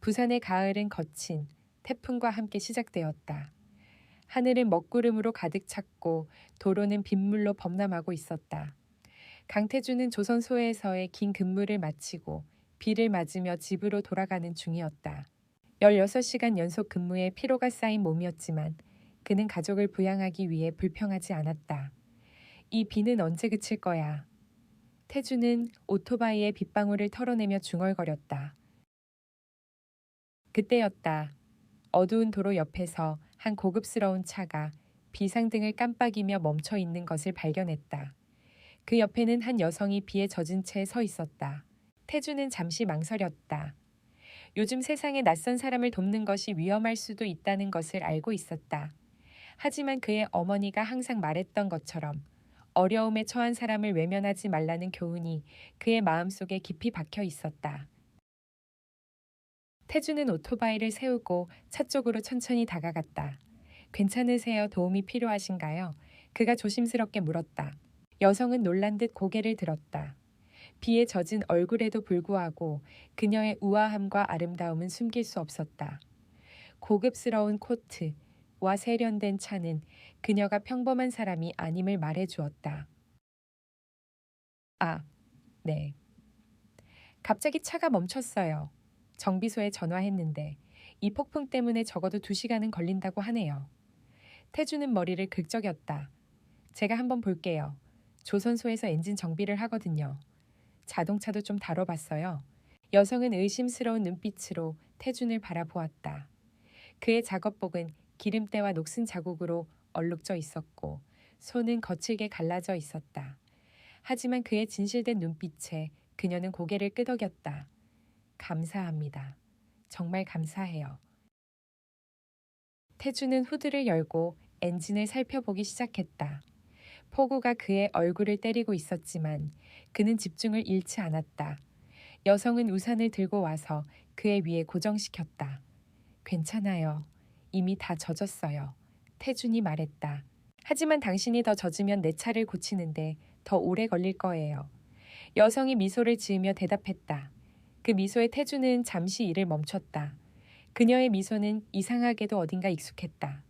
부산의 가을은 거친 태풍과 함께 시작되었다. 하늘은 먹구름으로 가득 찼고 도로는 빗물로 범람하고 있었다. 강태준은 조선소에서의 긴 근무를 마치고 비를 맞으며 집으로 돌아가는 중이었다. 16시간 연속 근무에 피로가 쌓인 몸이었지만 그는 가족을 부양하기 위해 불평하지 않았다. 이 비는 언제 그칠 거야? 태준은 오토바이에 빗방울을 털어내며 중얼거렸다. 그때였다. 어두운 도로 옆에서 한 고급스러운 차가 비상등을 깜빡이며 멈춰 있는 것을 발견했다. 그 옆에는 한 여성이 비에 젖은 채 서 있었다. 태주는 잠시 망설였다. 요즘 세상에 낯선 사람을 돕는 것이 위험할 수도 있다는 것을 알고 있었다. 하지만 그의 어머니가 항상 말했던 것처럼 어려움에 처한 사람을 외면하지 말라는 교훈이 그의 마음속에 깊이 박혀 있었다. 태주는 오토바이를 세우고 차 쪽으로 천천히 다가갔다. 괜찮으세요? 도움이 필요하신가요? 그가 조심스럽게 물었다. 여성은 놀란 듯 고개를 들었다. 비에 젖은 얼굴에도 불구하고 그녀의 우아함과 아름다움은 숨길 수 없었다. 고급스러운 코트와 세련된 차는 그녀가 평범한 사람이 아님을 말해주었다. 아, 네. 갑자기 차가 멈췄어요. 정비소에 전화했는데 이 폭풍 때문에 적어도 2시간은 걸린다고 하네요. 태주는 머리를 긁적였다. 제가 한번 볼게요. 조선소에서 엔진 정비를 하거든요. 자동차도 좀 다뤄봤어요. 여성은 의심스러운 눈빛으로 태준을 바라보았다. 그의 작업복은 기름때와 녹슨 자국으로 얼룩져 있었고 손은 거칠게 갈라져 있었다. 하지만 그의 진실된 눈빛에 그녀는 고개를 끄덕였다. 감사합니다. 정말 감사해요. 태준은 후드를 열고 엔진을 살펴보기 시작했다. 폭우가 그의 얼굴을 때리고 있었지만 그는 집중을 잃지 않았다. 여성은 우산을 들고 와서 그의 위에 고정시켰다. 괜찮아요. 이미 다 젖었어요. 태준이 말했다. 하지만 당신이 더 젖으면 내 차를 고치는데 더 오래 걸릴 거예요. 여성이 미소를 지으며 대답했다. 그 미소에 태준은 잠시 일을 멈췄다. 그녀의 미소는 이상하게도 어딘가 익숙했다.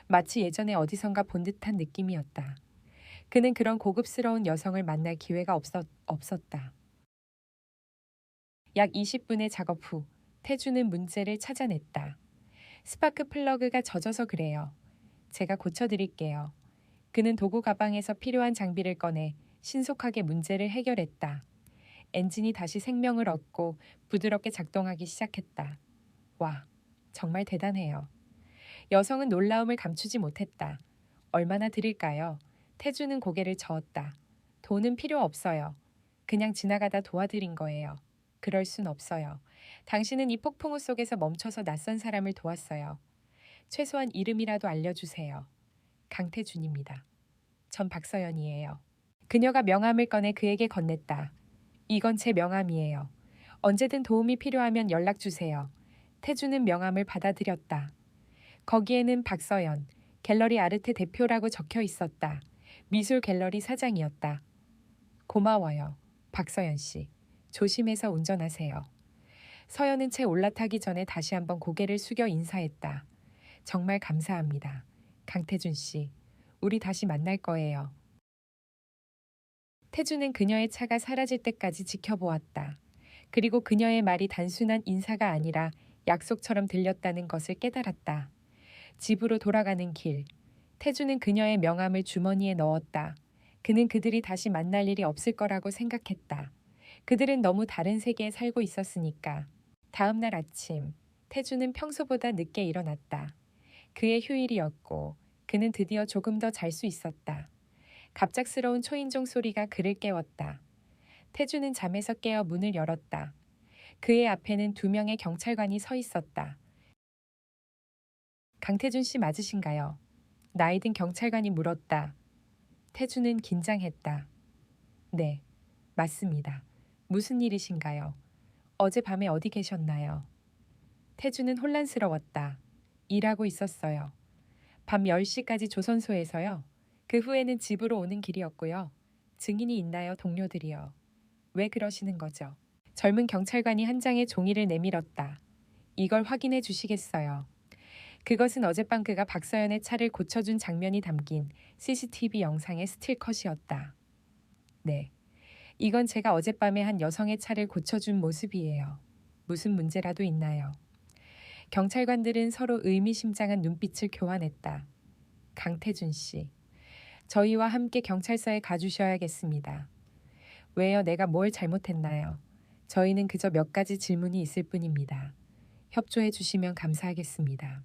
마치 예전에 어디선가 본 듯한 느낌이었다. 그는 그런 고급스러운 여성을 만날 기회가 없었다. 약 20분의 작업 후 태주는 문제를 찾아냈다. 스파크 플러그가 젖어서 그래요. 제가 고쳐드릴게요. 그는 도구 가방에서 필요한 장비를 꺼내 신속하게 문제를 해결했다. 엔진이 다시 생명을 얻고 부드럽게 작동하기 시작했다. 와, 정말 대단해요. 여성은 놀라움을 감추지 못했다. 얼마나 드릴까요? 태주는 고개를 저었다. 돈은 필요 없어요. 그냥 지나가다 도와드린 거예요. 그럴 순 없어요. 당신은 이 폭풍우 속에서 멈춰서 낯선 사람을 도왔어요. 최소한 이름이라도 알려주세요. 강태준입니다. 전 박서연이에요. 그녀가 명함을 꺼내 그에게 건넸다. 이건 제 명함이에요. 언제든 도움이 필요하면 연락 주세요. 태준은 명함을 받아들였다. 거기에는 박서연, 갤러리 아르테 대표라고 적혀 있었다. 미술 갤러리 사장이었다. 고마워요. 박서연 씨. 조심해서 운전하세요. 서연은 채 올라타기 전에 다시 한번 고개를 숙여 인사했다. 정말 감사합니다. 강태준 씨. 우리 다시 만날 거예요. 태준은 그녀의 차가 사라질 때까지 지켜보았다. 그리고 그녀의 말이 단순한 인사가 아니라 약속처럼 들렸다는 것을 깨달았다. 집으로 돌아가는 길. 태준은 그녀의 명함을 주머니에 넣었다. 그는 그들이 다시 만날 일이 없을 거라고 생각했다. 그들은 너무 다른 세계에 살고 있었으니까. 다음 날 아침, 태준은 평소보다 늦게 일어났다. 그의 휴일이었고 그는 드디어 조금 더 잘 수 있었다. 갑작스러운 초인종 소리가 그를 깨웠다. 태준은 잠에서 깨어 문을 열었다. 그의 앞에는 2명의 경찰관이 서 있었다. 강태준 씨 맞으신가요? 나이 든 경찰관이 물었다. 태준은 긴장했다. 네, 맞습니다. 무슨 일이신가요? 어젯밤에 어디 계셨나요? 태준은 혼란스러웠다. 일하고 있었어요. 밤 10시까지 조선소에서요. 그 후에는 집으로 오는 길이었고요. 증인이 있나요, 동료들이요? 왜 그러시는 거죠? 젊은 경찰관이 한 장의 종이를 내밀었다. 이걸 확인해 주시겠어요? 그것은 어젯밤 그가 박서연의 차를 고쳐준 장면이 담긴 CCTV 영상의 스틸컷이었다. 네. 이건 제가 어젯밤에 한 여성의 차를 고쳐준 모습이에요. 무슨 문제라도 있나요? 경찰관들은 서로 의미심장한 눈빛을 교환했다. 강태준 씨. 저희와 함께 경찰서에 가주셔야겠습니다. 왜요? 내가 뭘 잘못했나요? 저희는 그저 몇 가지 질문이 있을 뿐입니다. 협조해 주시면 감사하겠습니다.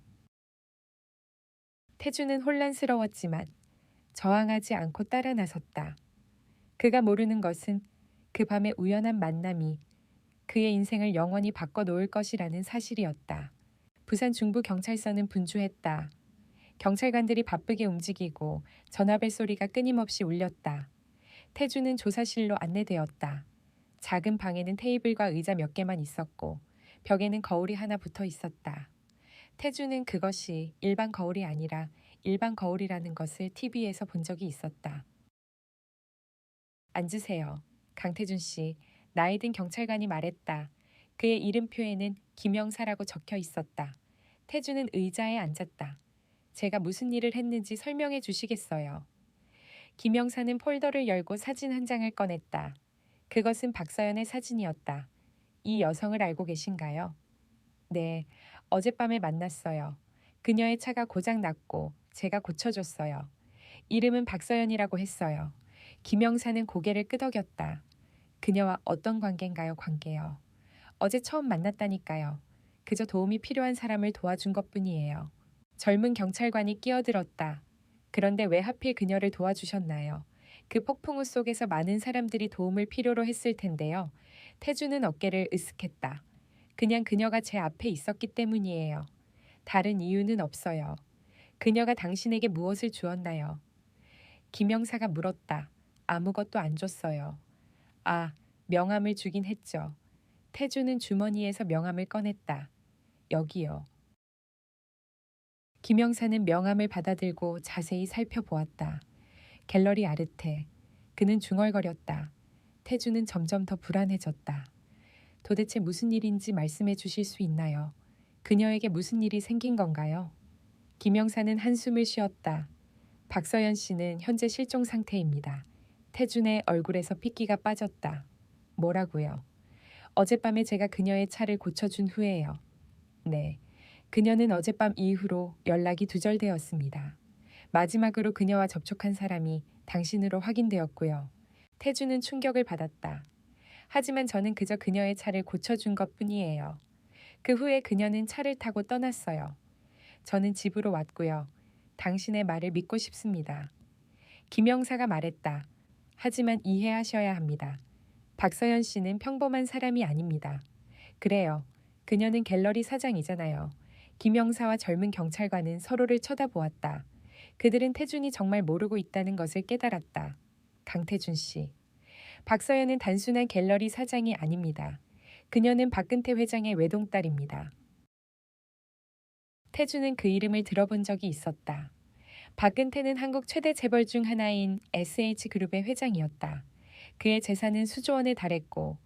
태주는 혼란스러웠지만 저항하지 않고 따라 나섰다. 그가 모르는 것은 그 밤의 우연한 만남이 그의 인생을 영원히 바꿔놓을 것이라는 사실이었다. 부산 중부경찰서는 분주했다. 경찰관들이 바쁘게 움직이고 전화벨 소리가 끊임없이 울렸다. 태주는 조사실로 안내되었다. 작은 방에는 테이블과 의자 몇 개만 있었고 벽에는 거울이 하나 붙어 있었다. 태주는 그것이 일반 거울이 아니라 일반 거울이라는 것을 TV에서 본 적이 있었다. 앉으세요. 강태준 씨, 나이 든 경찰관이 말했다. 그의 이름표에는 김영사라고 적혀 있었다. 태주는 의자에 앉았다. 제가 무슨 일을 했는지 설명해 주시겠어요? 김영사는 폴더를 열고 사진 한 장을 꺼냈다. 그것은 박서연의 사진이었다. 이 여성을 알고 계신가요? 네, 어젯밤에 만났어요. 그녀의 차가 고장 났고 제가 고쳐줬어요. 이름은 박서연이라고 했어요. 김영사는 고개를 끄덕였다. 그녀와 어떤 관계인가요? 관계요. 어제 처음 만났다니까요. 그저 도움이 필요한 사람을 도와준 것뿐이에요. 젊은 경찰관이 끼어들었다. 그런데 왜 하필 그녀를 도와주셨나요? 그 폭풍우 속에서 많은 사람들이 도움을 필요로 했을 텐데요. 태주는 어깨를 으쓱했다. 그냥 그녀가 제 앞에 있었기 때문이에요. 다른 이유는 없어요. 그녀가 당신에게 무엇을 주었나요? 김영사가 물었다. 아무것도 안 줬어요. 아, 명함을 주긴 했죠. 태주는 주머니에서 명함을 꺼냈다. 여기요. 김영사는 명함을 받아들고 자세히 살펴보았다. 갤러리 아르테. 그는 중얼거렸다. 태주는 점점 더 불안해졌다. 도대체 무슨 일인지 말씀해 주실 수 있나요? 그녀에게 무슨 일이 생긴 건가요? 김영사는 한숨을 쉬었다. 박서연 씨는 현재 실종 상태입니다. 태준의 얼굴에서 핏기가 빠졌다. 뭐라고요? 어젯밤에 제가 그녀의 차를 고쳐준 후에요. 네. 그녀는 어젯밤 이후로 연락이 두절되었습니다. 마지막으로 그녀와 접촉한 사람이 당신으로 확인되었고요. 태주는 충격을 받았다. 하지만 저는 그저 그녀의 차를 고쳐준 것뿐이에요. 그 후에 그녀는 차를 타고 떠났어요. 저는 집으로 왔고요. 당신의 말을 믿고 싶습니다. 김영사가 말했다. 하지만 이해하셔야 합니다. 박서연 씨는 평범한 사람이 아닙니다. 그래요. 그녀는 갤러리 사장이잖아요. 김영사와 젊은 경찰관은 서로를 쳐다보았다. 그들은 태준이 정말 모르고 있다는 것을 깨달았다. 강태준 씨. 박서연은 단순한 갤러리 사장이 아닙니다. 그녀는 박근태 회장의 외동딸입니다. 태준은 그 이름을 들어본 적이 있었다. 박근태는 한국 최대 재벌 중 하나인 SH그룹의 회장이었다. 그의 재산은 수조 원에 달했고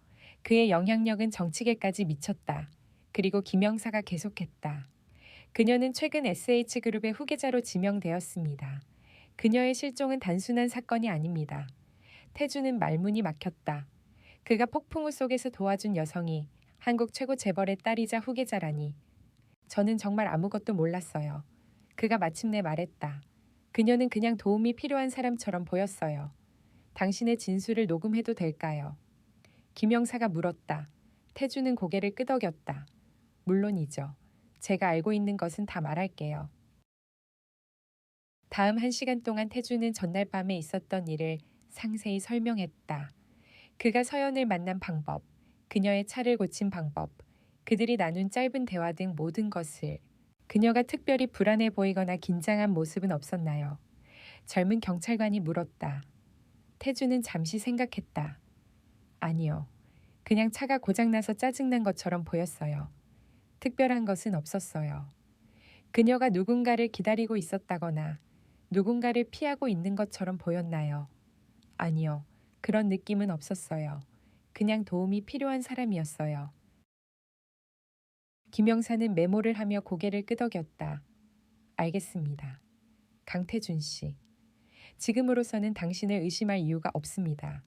그의 영향력은 정치계까지 미쳤다. 그리고 김영사가 계속했다. 그녀는 최근 SH그룹의 후계자로 지명되었습니다. 그녀의 실종은 단순한 사건이 아닙니다. 태주는 말문이 막혔다. 그가 폭풍우 속에서 도와준 여성이 한국 최고 재벌의 딸이자 후계자라니. 저는 정말 아무것도 몰랐어요. 그가 마침내 말했다. 그녀는 그냥 도움이 필요한 사람처럼 보였어요. 당신의 진술을 녹음해도 될까요? 김영사가 물었다. 태주는 고개를 끄덕였다. 물론이죠. 제가 알고 있는 것은 다 말할게요. 다음 1시간 동안 태주는 전날 밤에 있었던 일을 상세히 설명했다. 그가 서연을 만난 방법, 그녀의 차를 고친 방법, 그들이 나눈 짧은 대화 등 모든 것을. 그녀가 특별히 불안해 보이거나 긴장한 모습은 없었나요? 젊은 경찰관이 물었다. 태주는 잠시 생각했다. 아니요. 그냥 차가 고장나서 짜증난 것처럼 보였어요. 특별한 것은 없었어요. 그녀가 누군가를 기다리고 있었다거나 누군가를 피하고 있는 것처럼 보였나요? 아니요. 그런 느낌은 없었어요. 그냥 도움이 필요한 사람이었어요. 김영사는 메모를 하며 고개를 끄덕였다. 알겠습니다. 강태준 씨. 지금으로서는 당신을 의심할 이유가 없습니다.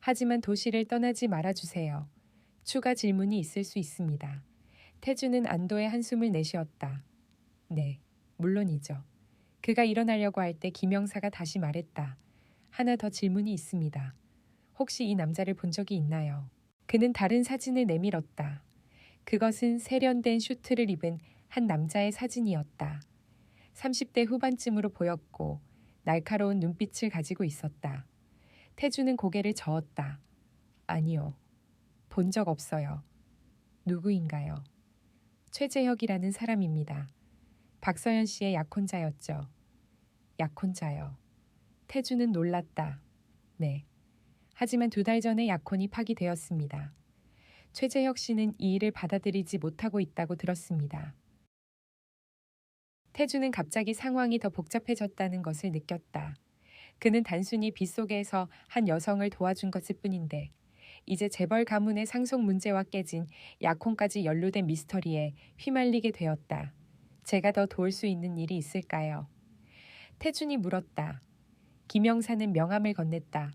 하지만 도시를 떠나지 말아주세요. 추가 질문이 있을 수 있습니다. 태준은 안도의 한숨을 내쉬었다. 네, 물론이죠. 그가 일어나려고 할 때 김영사가 다시 말했다. 하나 더 질문이 있습니다. 혹시 이 남자를 본 적이 있나요? 그는 다른 사진을 내밀었다. 그것은 세련된 슈트를 입은 한 남자의 사진이었다. 30대 후반쯤으로 보였고 날카로운 눈빛을 가지고 있었다. 태주는 고개를 저었다. 아니요. 본 적 없어요. 누구인가요? 최재혁이라는 사람입니다. 박서연 씨의 약혼자였죠. 약혼자요. 태주는 놀랐다. 네. 하지만 2달 전에 약혼이 파기되었습니다. 최재혁 씨는 이 일을 받아들이지 못하고 있다고 들었습니다. 태주는 갑자기 상황이 더 복잡해졌다는 것을 느꼈다. 그는 단순히 빗속에서 한 여성을 도와준 것일 뿐인데 이제 재벌 가문의 상속 문제와 깨진 약혼까지 연루된 미스터리에 휘말리게 되었다. 제가 더 도울 수 있는 일이 있을까요? 태준이 물었다. 김영사는 명함을 건넸다.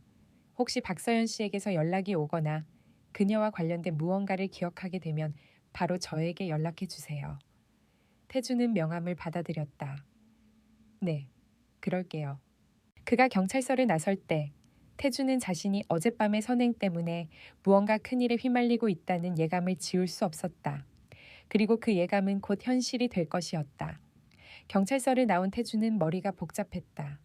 혹시 박서연 씨에게서 연락이 오거나 그녀와 관련된 무언가를 기억하게 되면 바로 저에게 연락해 주세요. 태준은 명함을 받아들였다. 네, 그럴게요. 그가 경찰서를 나설 때 태준은 자신이 어젯밤의 선행 때문에 무언가 큰일에 휘말리고 있다는 예감을 지울 수 없었다. 그리고 그 예감은 곧 현실이 될 것이었다. 경찰서를 나온 태준은 머리가 복잡했다.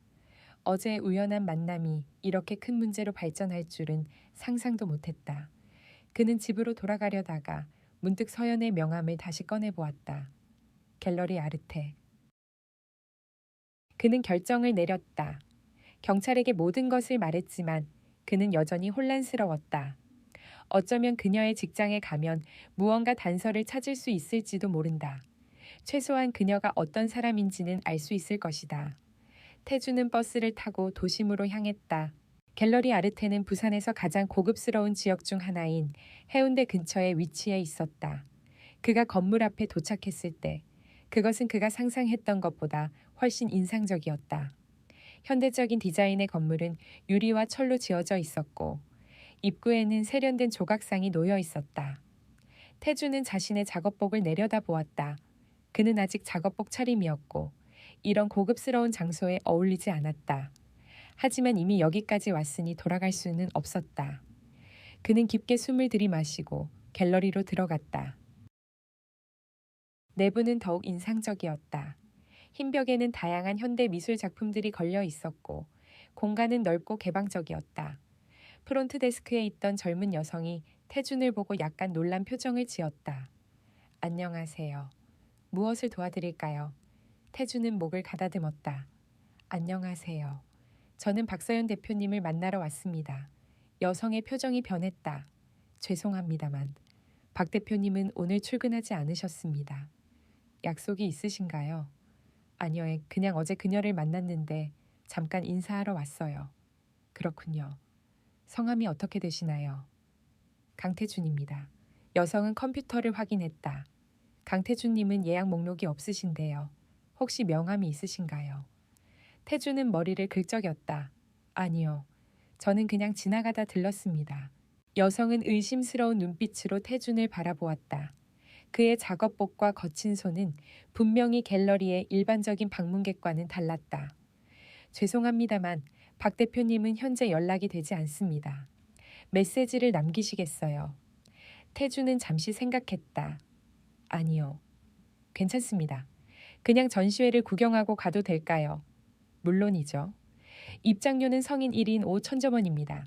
어제 우연한 만남이 이렇게 큰 문제로 발전할 줄은 상상도 못했다. 그는 집으로 돌아가려다가 문득 서연의 명함을 다시 꺼내보았다. 갤러리 아르테. 그는 결정을 내렸다. 경찰에게 모든 것을 말했지만 그는 여전히 혼란스러웠다. 어쩌면 그녀의 직장에 가면 무언가 단서를 찾을 수 있을지도 모른다. 최소한 그녀가 어떤 사람인지는 알 수 있을 것이다. 태주는 버스를 타고 도심으로 향했다. 갤러리 아르테는 부산에서 가장 고급스러운 지역 중 하나인 해운대 근처에 위치해 있었다. 그가 건물 앞에 도착했을 때 그것은 그가 상상했던 것보다 훨씬 인상적이었다. 현대적인 디자인의 건물은 유리와 철로 지어져 있었고 입구에는 세련된 조각상이 놓여 있었다. 태주는 자신의 작업복을 내려다보았다. 그는 아직 작업복 차림이었고 이런 고급스러운 장소에 어울리지 않았다. 하지만 이미 여기까지 왔으니 돌아갈 수는 없었다. 그는 깊게 숨을 들이마시고 갤러리로 들어갔다. 내부는 더욱 인상적이었다. 흰 벽에는 다양한 현대 미술 작품들이 걸려 있었고 공간은 넓고 개방적이었다. 프론트 데스크에 있던 젊은 여성이 태준을 보고 약간 놀란 표정을 지었다. 안녕하세요. 무엇을 도와드릴까요? 태준은 목을 가다듬었다. 안녕하세요. 저는 박서연 대표님을 만나러 왔습니다. 여성의 표정이 변했다. 죄송합니다만 박 대표님은 오늘 출근하지 않으셨습니다. 약속이 있으신가요? 아니요, 그냥 어제 그녀를 만났는데 잠깐 인사하러 왔어요. 그렇군요. 성함이 어떻게 되시나요? 강태준입니다. 여성은 컴퓨터를 확인했다. 강태준님은 예약 목록이 없으신데요. 혹시 명함이 있으신가요? 태준은 머리를 긁적였다. 아니요. 저는 그냥 지나가다 들렀습니다. 여성은 의심스러운 눈빛으로 태준을 바라보았다. 그의 작업복과 거친 손은 분명히 갤러리의 일반적인 방문객과는 달랐다. 죄송합니다만 박 대표님은 현재 연락이 되지 않습니다. 메시지를 남기시겠어요? 태주는 잠시 생각했다. 아니요. 괜찮습니다. 그냥 전시회를 구경하고 가도 될까요? 물론이죠. 입장료는 성인 1인 5,000점원입니다.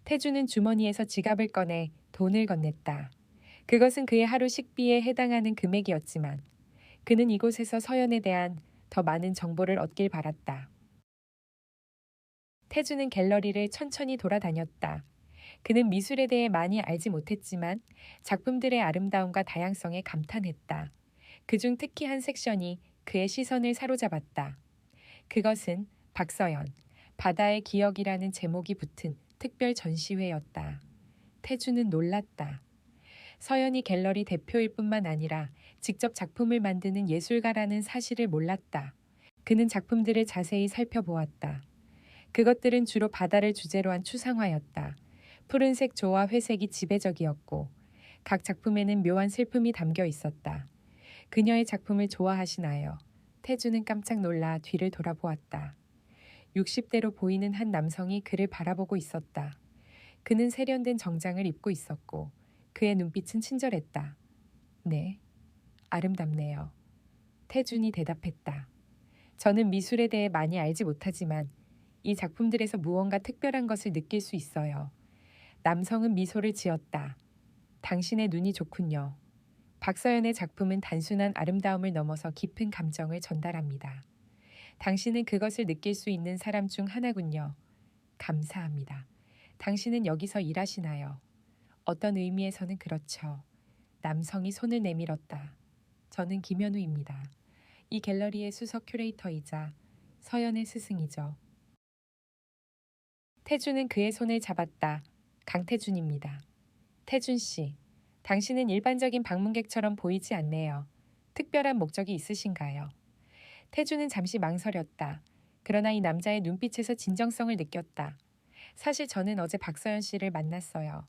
태주는 주머니에서 지갑을 꺼내 돈을 건넸다. 그것은 그의 하루 식비에 해당하는 금액이었지만 그는 이곳에서 서연에 대한 더 많은 정보를 얻길 바랐다. 태주는 갤러리를 천천히 돌아다녔다. 그는 미술에 대해 많이 알지 못했지만 작품들의 아름다움과 다양성에 감탄했다. 그중 특히 한 섹션이 그의 시선을 사로잡았다. 그것은 박서연, 바다의 기억이라는 제목이 붙은 특별 전시회였다. 태주는 놀랐다. 서연이 갤러리 대표일 뿐만 아니라 직접 작품을 만드는 예술가라는 사실을 몰랐다. 그는 작품들을 자세히 살펴보았다. 그것들은 주로 바다를 주제로 한 추상화였다. 푸른색 조와 회색이 지배적이었고 각 작품에는 묘한 슬픔이 담겨 있었다. 그녀의 작품을 좋아하시나요? 태주는 깜짝 놀라 뒤를 돌아보았다. 60대로 보이는 한 남성이 그를 바라보고 있었다. 그는 세련된 정장을 입고 있었고 그의 눈빛은 친절했다. 네, 아름답네요. 태준이 대답했다. 저는 미술에 대해 많이 알지 못하지만 이 작품들에서 무언가 특별한 것을 느낄 수 있어요. 남성은 미소를 지었다. 당신의 눈이 좋군요. 박서연의 작품은 단순한 아름다움을 넘어서 깊은 감정을 전달합니다. 당신은 그것을 느낄 수 있는 사람 중 하나군요. 감사합니다. 당신은 여기서 일하시나요? 어떤 의미에서는 그렇죠. 남성이 손을 내밀었다. 저는 김현우입니다. 이 갤러리의 수석 큐레이터이자 서연의 스승이죠. 태준은 그의 손을 잡았다. 강태준입니다. 태준 씨, 당신은 일반적인 방문객처럼 보이지 않네요. 특별한 목적이 있으신가요? 태준은 잠시 망설였다. 그러나 이 남자의 눈빛에서 진정성을 느꼈다. 사실 저는 어제 박서연 씨를 만났어요.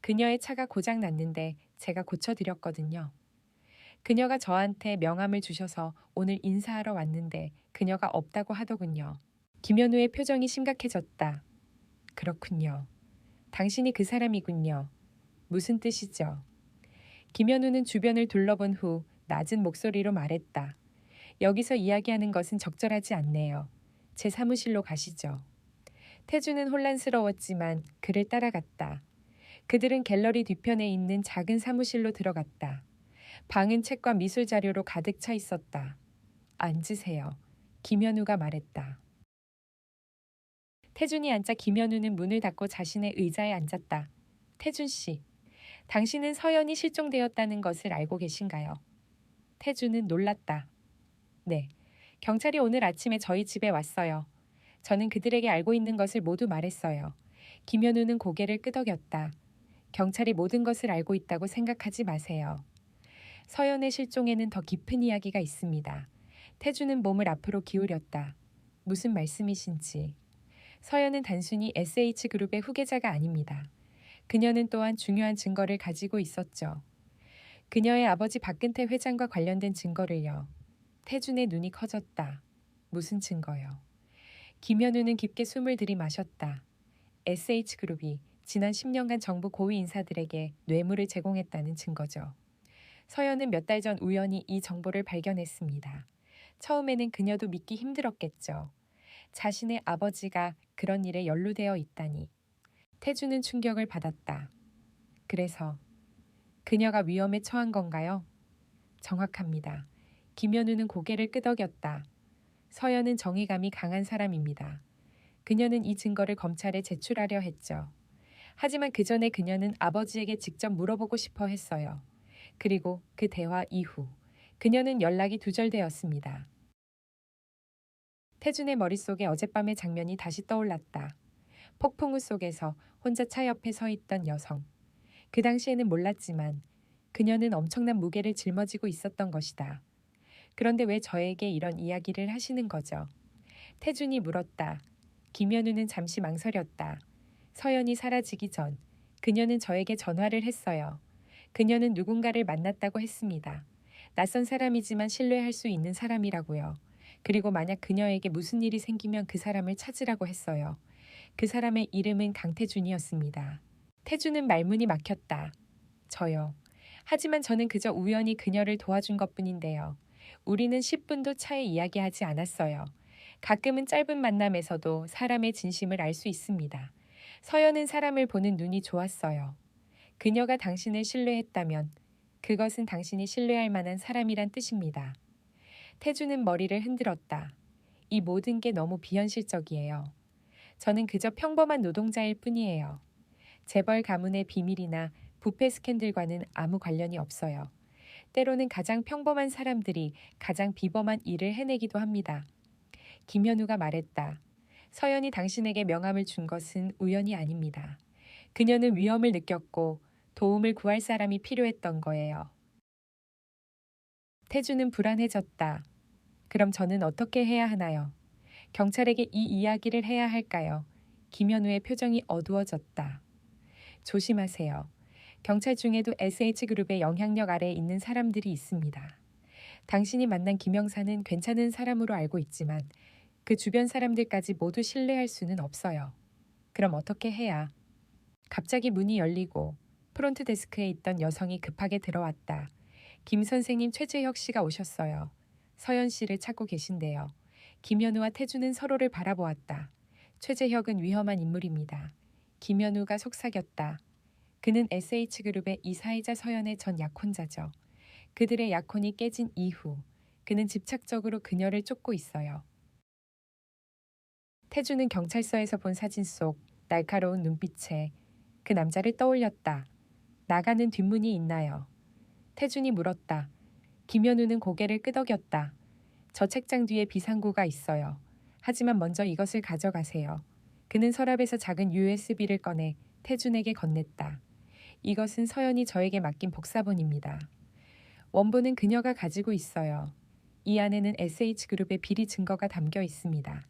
그녀의 차가 고장 났는데 제가 고쳐드렸거든요. 그녀가 저한테 명함을 주셔서 오늘 인사하러 왔는데 그녀가 없다고 하더군요. 김현우의 표정이 심각해졌다. 그렇군요. 당신이 그 사람이군요. 무슨 뜻이죠? 김현우는 주변을 둘러본 후 낮은 목소리로 말했다. 여기서 이야기하는 것은 적절하지 않네요. 제 사무실로 가시죠. 태주는 혼란스러웠지만 그를 따라갔다. 그들은 갤러리 뒤편에 있는 작은 사무실로 들어갔다. 방은 책과 미술 자료로 가득 차 있었다. 앉으세요. 김현우가 말했다. 태준이 앉자 김현우는 문을 닫고 자신의 의자에 앉았다. 태준 씨, 당신은 서연이 실종되었다는 것을 알고 계신가요? 태준은 놀랐다. 네, 경찰이 오늘 아침에 저희 집에 왔어요. 저는 그들에게 알고 있는 것을 모두 말했어요. 김현우는 고개를 끄덕였다. 경찰이 모든 것을 알고 있다고 생각하지 마세요. 서연의 실종에는 더 깊은 이야기가 있습니다. 태주는 몸을 앞으로 기울였다. 무슨 말씀이신지. 서연은 단순히 SH그룹의 후계자가 아닙니다. 그녀는 또한 중요한 증거를 가지고 있었죠. 그녀의 아버지 박근태 회장과 관련된 증거를요. 태준의 눈이 커졌다. 무슨 증거요? 김현우는 깊게 숨을 들이마셨다. SH그룹이 지난 10년간 정부 고위 인사들에게 뇌물을 제공했다는 증거죠. 서연은 몇 달 전 우연히 이 정보를 발견했습니다. 처음에는 그녀도 믿기 힘들었겠죠. 자신의 아버지가 그런 일에 연루되어 있다니. 태주는 충격을 받았다. 그래서 그녀가 위험에 처한 건가요? 정확합니다. 김현우는 고개를 끄덕였다. 서연은 정의감이 강한 사람입니다. 그녀는 이 증거를 검찰에 제출하려 했죠. 하지만 그 전에 그녀는 아버지에게 직접 물어보고 싶어 했어요. 그리고 그 대화 이후 그녀는 연락이 두절되었습니다. 태준의 머릿속에 어젯밤의 장면이 다시 떠올랐다. 폭풍우 속에서 혼자 차 옆에 서 있던 여성. 그 당시에는 몰랐지만 그녀는 엄청난 무게를 짊어지고 있었던 것이다. 그런데 왜 저에게 이런 이야기를 하시는 거죠? 태준이 물었다. 김현우는 잠시 망설였다. 서연이 사라지기 전 그녀는 저에게 전화를 했어요. 그녀는 누군가를 만났다고 했습니다. 낯선 사람이지만 신뢰할 수 있는 사람이라고요. 그리고 만약 그녀에게 무슨 일이 생기면 그 사람을 찾으라고 했어요. 그 사람의 이름은 강태준이었습니다. 태준은 말문이 막혔다. 저요. 하지만 저는 그저 우연히 그녀를 도와준 것뿐인데요. 우리는 10분도 차에 이야기하지 않았어요. 가끔은 짧은 만남에서도 사람의 진심을 알 수 있습니다. 서연은 사람을 보는 눈이 좋았어요. 그녀가 당신을 신뢰했다면 그것은 당신이 신뢰할 만한 사람이란 뜻입니다. 태주는 머리를 흔들었다. 이 모든 게 너무 비현실적이에요. 저는 그저 평범한 노동자일 뿐이에요. 재벌 가문의 비밀이나 부패 스캔들과는 아무 관련이 없어요. 때로는 가장 평범한 사람들이 가장 비범한 일을 해내기도 합니다. 김현우가 말했다. 서연이 당신에게 명함을 준 것은 우연이 아닙니다. 그녀는 위험을 느꼈고 도움을 구할 사람이 필요했던 거예요. 태주는 불안해졌다. 그럼 저는 어떻게 해야 하나요? 경찰에게 이 이야기를 해야 할까요? 김현우의 표정이 어두워졌다. 조심하세요. 경찰 중에도 SH그룹의 영향력 아래에 있는 사람들이 있습니다. 당신이 만난 김영사는 괜찮은 사람으로 알고 있지만 그 주변 사람들까지 모두 신뢰할 수는 없어요. 그럼 어떻게 해야? 갑자기 문이 열리고 프론트 데스크에 있던 여성이 급하게 들어왔다. 김 선생님, 최재혁 씨가 오셨어요. 서연 씨를 찾고 계신데요. 김현우와 태주는 서로를 바라보았다. 최재혁은 위험한 인물입니다. 김현우가 속삭였다. 그는 SH그룹의 이사이자 서연의 전 약혼자죠. 그들의 약혼이 깨진 이후 그는 집착적으로 그녀를 쫓고 있어요. 태주는 경찰서에서 본 사진 속 날카로운 눈빛에 그 남자를 떠올렸다. 나가는 뒷문이 있나요? 태준이 물었다. 김현우는 고개를 끄덕였다. 저 책장 뒤에 비상구가 있어요. 하지만 먼저 이것을 가져가세요. 그는 서랍에서 작은 USB를 꺼내 태준에게 건넸다. 이것은 서연이 저에게 맡긴 복사본입니다. 원본은 그녀가 가지고 있어요. 이 안에는 SH그룹의 비리 증거가 담겨 있습니다.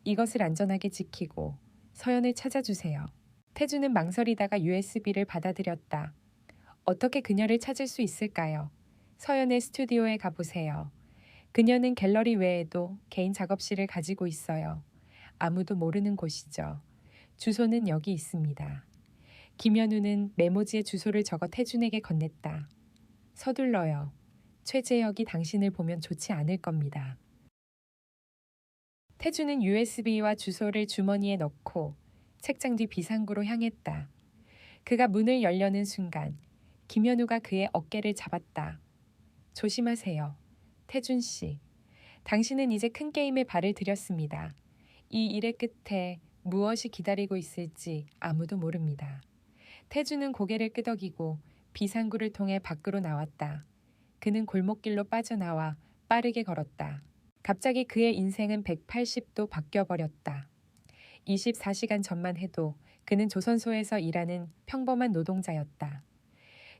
이것을 안전하게 지키고 서연을 찾아주세요. 태주는 망설이다가 USB를 받아들였다. 어떻게 그녀를 찾을 수 있을까요? 서연의 스튜디오에 가보세요. 그녀는 갤러리 외에도 개인 작업실을 가지고 있어요. 아무도 모르는 곳이죠. 주소는 여기 있습니다. 김현우는 메모지에 주소를 적어 태준에게 건넸다. 서둘러요. 최재혁이 당신을 보면 좋지 않을 겁니다. 태준은 USB와 주소를 주머니에 넣고 책장 뒤 비상구로 향했다. 그가 문을 열려는 순간 김현우가 그의 어깨를 잡았다. 조심하세요. 태준 씨. 당신은 이제 큰 게임에 발을 들였습니다. 이 일의 끝에 무엇이 기다리고 있을지 아무도 모릅니다. 태준은 고개를 끄덕이고 비상구를 통해 밖으로 나왔다. 그는 골목길로 빠져나와 빠르게 걸었다. 갑자기 그의 인생은 180도 바뀌어버렸다. 24시간 전만 해도 그는 조선소에서 일하는 평범한 노동자였다.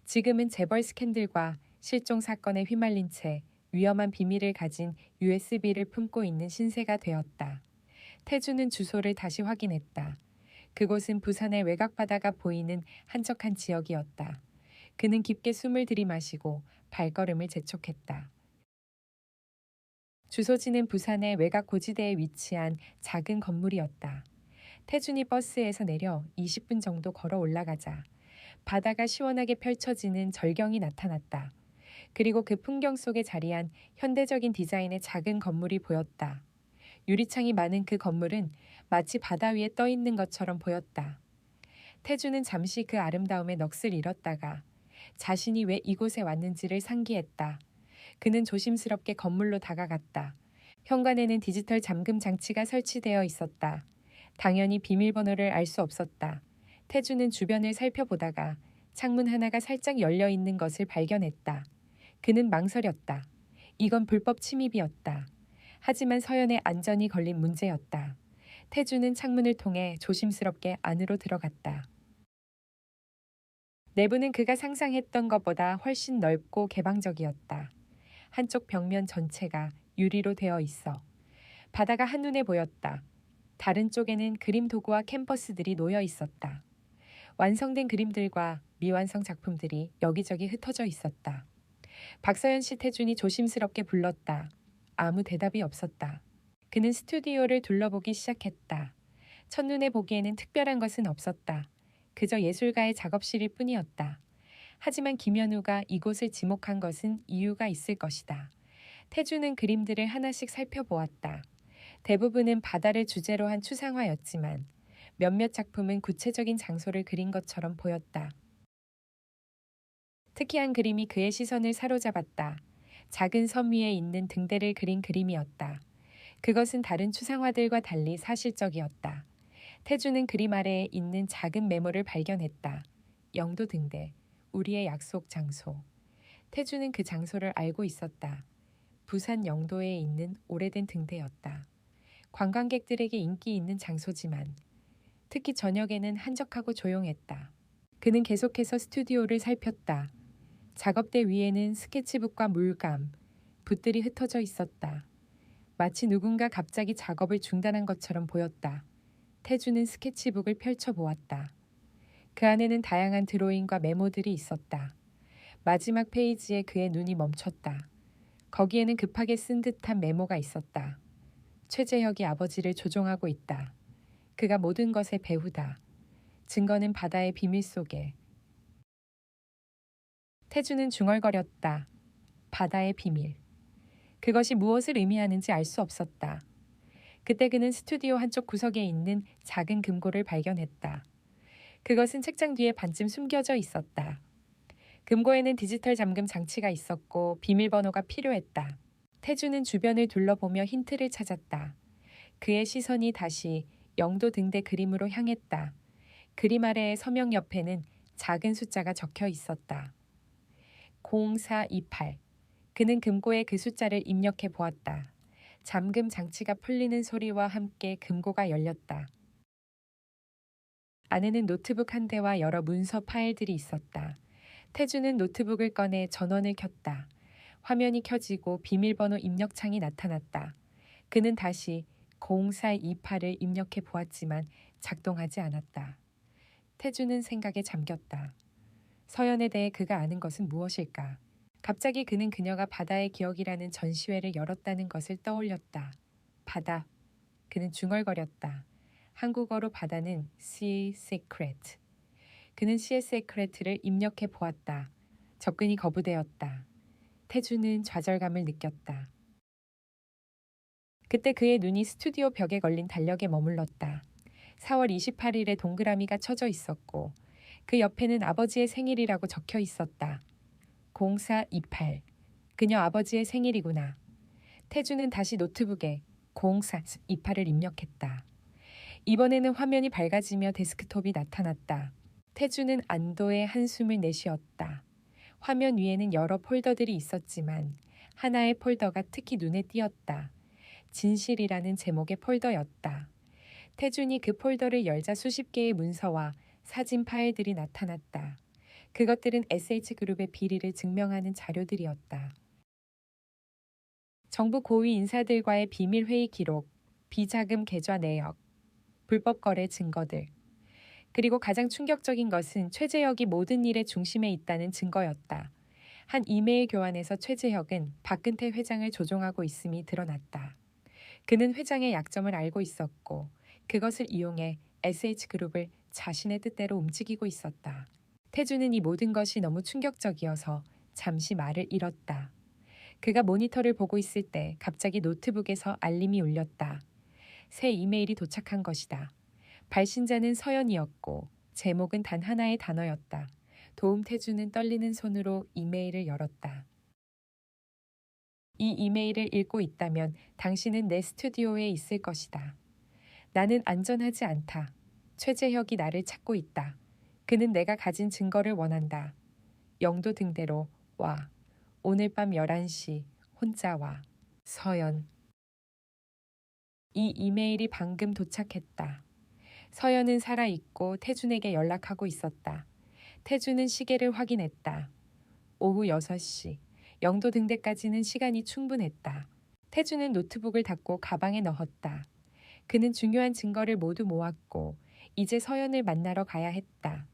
지금은 재벌 스캔들과 실종 사건에 휘말린 채 위험한 비밀을 가진 USB를 품고 있는 신세가 되었다. 태주는 주소를 다시 확인했다. 그곳은 부산의 외곽바다가 보이는 한적한 지역이었다. 그는 깊게 숨을 들이마시고 발걸음을 재촉했다. 주소지는 부산의 외곽 고지대에 위치한 작은 건물이었다. 태준이 버스에서 내려 20분 정도 걸어 올라가자 바다가 시원하게 펼쳐지는 절경이 나타났다. 그리고 그 풍경 속에 자리한 현대적인 디자인의 작은 건물이 보였다. 유리창이 많은 그 건물은 마치 바다 위에 떠 있는 것처럼 보였다. 태주는 잠시 그 아름다움에 넋을 잃었다가 자신이 왜 이곳에 왔는지를 상기했다. 그는 조심스럽게 건물로 다가갔다. 현관에는 디지털 잠금 장치가 설치되어 있었다. 당연히 비밀번호를 알 수 없었다. 태주는 주변을 살펴보다가 창문 하나가 살짝 열려 있는 것을 발견했다. 그는 망설였다. 이건 불법 침입이었다. 하지만 서연의 안전이 걸린 문제였다. 태주는 창문을 통해 조심스럽게 안으로 들어갔다. 내부는 그가 상상했던 것보다 훨씬 넓고 개방적이었다. 한쪽 벽면 전체가 유리로 되어 있어 바다가 한눈에 보였다. 다른 쪽에는 그림 도구와 캔버스들이 놓여 있었다. 완성된 그림들과 미완성 작품들이 여기저기 흩어져 있었다. 박서연 씨, 태준이 조심스럽게 불렀다. 아무 대답이 없었다. 그는 스튜디오를 둘러보기 시작했다. 첫눈에 보기에는 특별한 것은 없었다. 그저 예술가의 작업실일 뿐이었다. 하지만 김현우가 이곳을 지목한 것은 이유가 있을 것이다. 태주는 그림들을 하나씩 살펴보았다. 대부분은 바다를 주제로 한 추상화였지만 몇몇 작품은 구체적인 장소를 그린 것처럼 보였다. 특이한 그림이 그의 시선을 사로잡았다. 작은 섬 위에 있는 등대를 그린 그림이었다. 그것은 다른 추상화들과 달리 사실적이었다. 태주는 그림 아래에 있는 작은 메모를 발견했다. 영도 등대, 우리의 약속 장소. 태주는 그 장소를 알고 있었다. 부산 영도에 있는 오래된 등대였다. 관광객들에게 인기 있는 장소지만 특히 저녁에는 한적하고 조용했다. 그는 계속해서 스튜디오를 살폈다. 작업대 위에는 스케치북과 물감, 붓들이 흩어져 있었다. 마치 누군가 갑자기 작업을 중단한 것처럼 보였다. 태주는 스케치북을 펼쳐보았다. 그 안에는 다양한 드로잉과 메모들이 있었다. 마지막 페이지에 그의 눈이 멈췄다. 거기에는 급하게 쓴 듯한 메모가 있었다. 최재혁이 아버지를 조종하고 있다. 그가 모든 것의 배후다. 증거는 바다의 비밀 속에. 태주는 중얼거렸다. 바다의 비밀. 그것이 무엇을 의미하는지 알 수 없었다. 그때 그는 스튜디오 한쪽 구석에 있는 작은 금고를 발견했다. 그것은 책장 뒤에 반쯤 숨겨져 있었다. 금고에는 디지털 잠금 장치가 있었고 비밀번호가 필요했다. 태주는 주변을 둘러보며 힌트를 찾았다. 그의 시선이 다시 영도 등대 그림으로 향했다. 그림 아래의 서명 옆에는 작은 숫자가 적혀 있었다. 0428. 그는 금고에 그 숫자를 입력해 보았다. 잠금 장치가 풀리는 소리와 함께 금고가 열렸다. 안에는 노트북 한 대와 여러 문서 파일들이 있었다. 태주는 노트북을 꺼내 전원을 켰다. 화면이 켜지고 비밀번호 입력창이 나타났다. 그는 다시 0428을 입력해 보았지만 작동하지 않았다. 태주는 생각에 잠겼다. 서연에 대해 그가 아는 것은 무엇일까? 갑자기 그는 그녀가 바다의 기억이라는 전시회를 열었다는 것을 떠올렸다. 바다. 그는 중얼거렸다. 한국어로 바다는 Sea Secret. 그는 Sea Secret를 입력해 보았다. 접근이 거부되었다. 태주는 좌절감을 느꼈다. 그때 그의 눈이 스튜디오 벽에 걸린 달력에 머물렀다. 4월 28일에 동그라미가 쳐져 있었고 그 옆에는 아버지의 생일이라고 적혀 있었다. 0428. 그녀 아버지의 생일이구나. 태주는 다시 노트북에 0428을 입력했다. 이번에는 화면이 밝아지며 데스크톱이 나타났다. 태주는 안도의 한숨을 내쉬었다. 화면 위에는 여러 폴더들이 있었지만 하나의 폴더가 특히 눈에 띄었다. 진실이라는 제목의 폴더였다. 태준이 그 폴더를 열자 수십 개의 문서와 사진 파일들이 나타났다. 그것들은 SH그룹의 비리를 증명하는 자료들이었다. 정부 고위 인사들과의 비밀 회의 기록, 비자금 계좌 내역, 불법 거래 증거들. 그리고 가장 충격적인 것은 최재혁이 모든 일의 중심에 있다는 증거였다. 한 이메일 교환에서 최재혁은 박근태 회장을 조종하고 있음이 드러났다. 그는 회장의 약점을 알고 있었고 그것을 이용해 SH그룹을 자신의 뜻대로 움직이고 있었다. 태주는 이 모든 것이 너무 충격적이어서 잠시 말을 잃었다. 그가 모니터를 보고 있을 때 갑자기 노트북에서 알림이 울렸다. 새 이메일이 도착한 것이다. 발신자는 서연이었고 제목은 단 하나의 단어였다. 도움. 태주는 떨리는 손으로 이메일을 열었다. 이 이메일을 읽고 있다면 당신은 내 스튜디오에 있을 것이다. 나는 안전하지 않다. 최재혁이 나를 찾고 있다. 그는 내가 가진 증거를 원한다. 영도 등대로 와. 오늘 밤 11시 혼자 와. 서연. 이 이메일이 방금 도착했다. 서연은 살아있고 태준에게 연락하고 있었다. 태준은 시계를 확인했다. 오후 6시. 영도 등대까지는 시간이 충분했다. 태준은 노트북을 닫고 가방에 넣었다. 그는 중요한 증거를 모두 모았고 이제 서연을 만나러 가야 했다.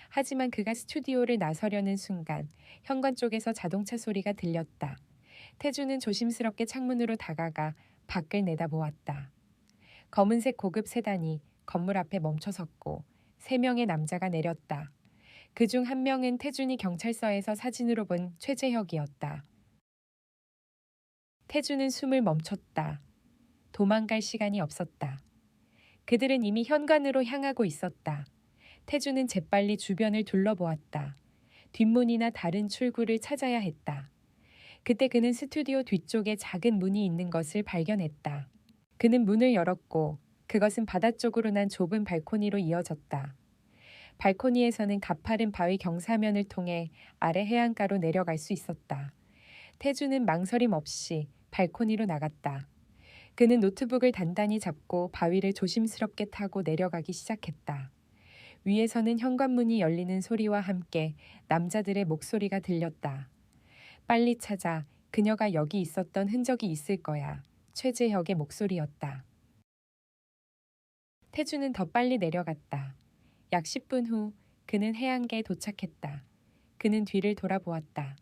하지만 그가 스튜디오를 나서려는 순간 현관 쪽에서 자동차 소리가 들렸다. 태주는 조심스럽게 창문으로 다가가 밖을 내다보았다. 검은색 고급 세단이 건물 앞에 멈춰섰고 3명의 남자가 내렸다. 그중 한 명은 태준이 경찰서에서 사진으로 본 최재혁이었다. 태준은 숨을 멈췄다. 도망갈 시간이 없었다. 그들은 이미 현관으로 향하고 있었다. 태주는 재빨리 주변을 둘러보았다. 뒷문이나 다른 출구를 찾아야 했다. 그때 그는 스튜디오 뒤쪽에 작은 문이 있는 것을 발견했다. 그는 문을 열었고 그것은 바다 쪽으로 난 좁은 발코니로 이어졌다. 발코니에서는 가파른 바위 경사면을 통해 아래 해안가로 내려갈 수 있었다. 태주는 망설임 없이 발코니로 나갔다. 그는 노트북을 단단히 잡고 바위를 조심스럽게 타고 내려가기 시작했다. 위에서는 현관문이 열리는 소리와 함께 남자들의 목소리가 들렸다. 빨리 찾아 그녀가 여기 있었던 흔적이 있을 거야. 최재혁의 목소리였다. 태주는 더 빨리 내려갔다. 약 10분 후 그는 해안가에 도착했다. 그는 뒤를 돌아보았다.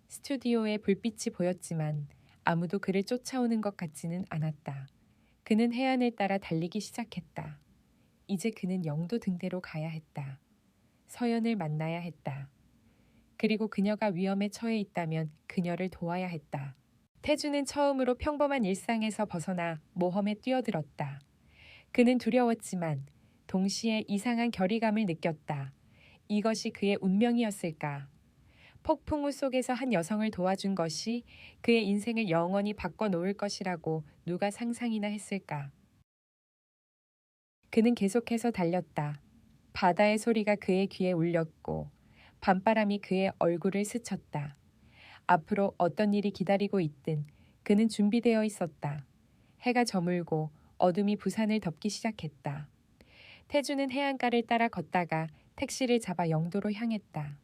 스튜디오에 불빛이 보였지만 아무도 그를 쫓아오는 것 같지는 않았다. 그는 해안을 따라 달리기 시작했다. 이제 그는 영도 등대로 가야 했다. 서연을 만나야 했다. 그리고 그녀가 위험에 처해 있다면 그녀를 도와야 했다. 태주는 처음으로 평범한 일상에서 벗어나 모험에 뛰어들었다. 그는 두려웠지만 동시에 이상한 결의감을 느꼈다. 이것이 그의 운명이었을까? 폭풍우 속에서 한 여성을 도와준 것이 그의 인생을 영원히 바꿔놓을 것이라고 누가 상상이나 했을까? 그는 계속해서 달렸다. 바다의 소리가 그의 귀에 울렸고 밤바람이 그의 얼굴을 스쳤다. 앞으로 어떤 일이 기다리고 있든 그는 준비되어 있었다. 해가 저물고 어둠이 부산을 덮기 시작했다. 태주는 해안가를 따라 걷다가 택시를 잡아 영도로 향했다.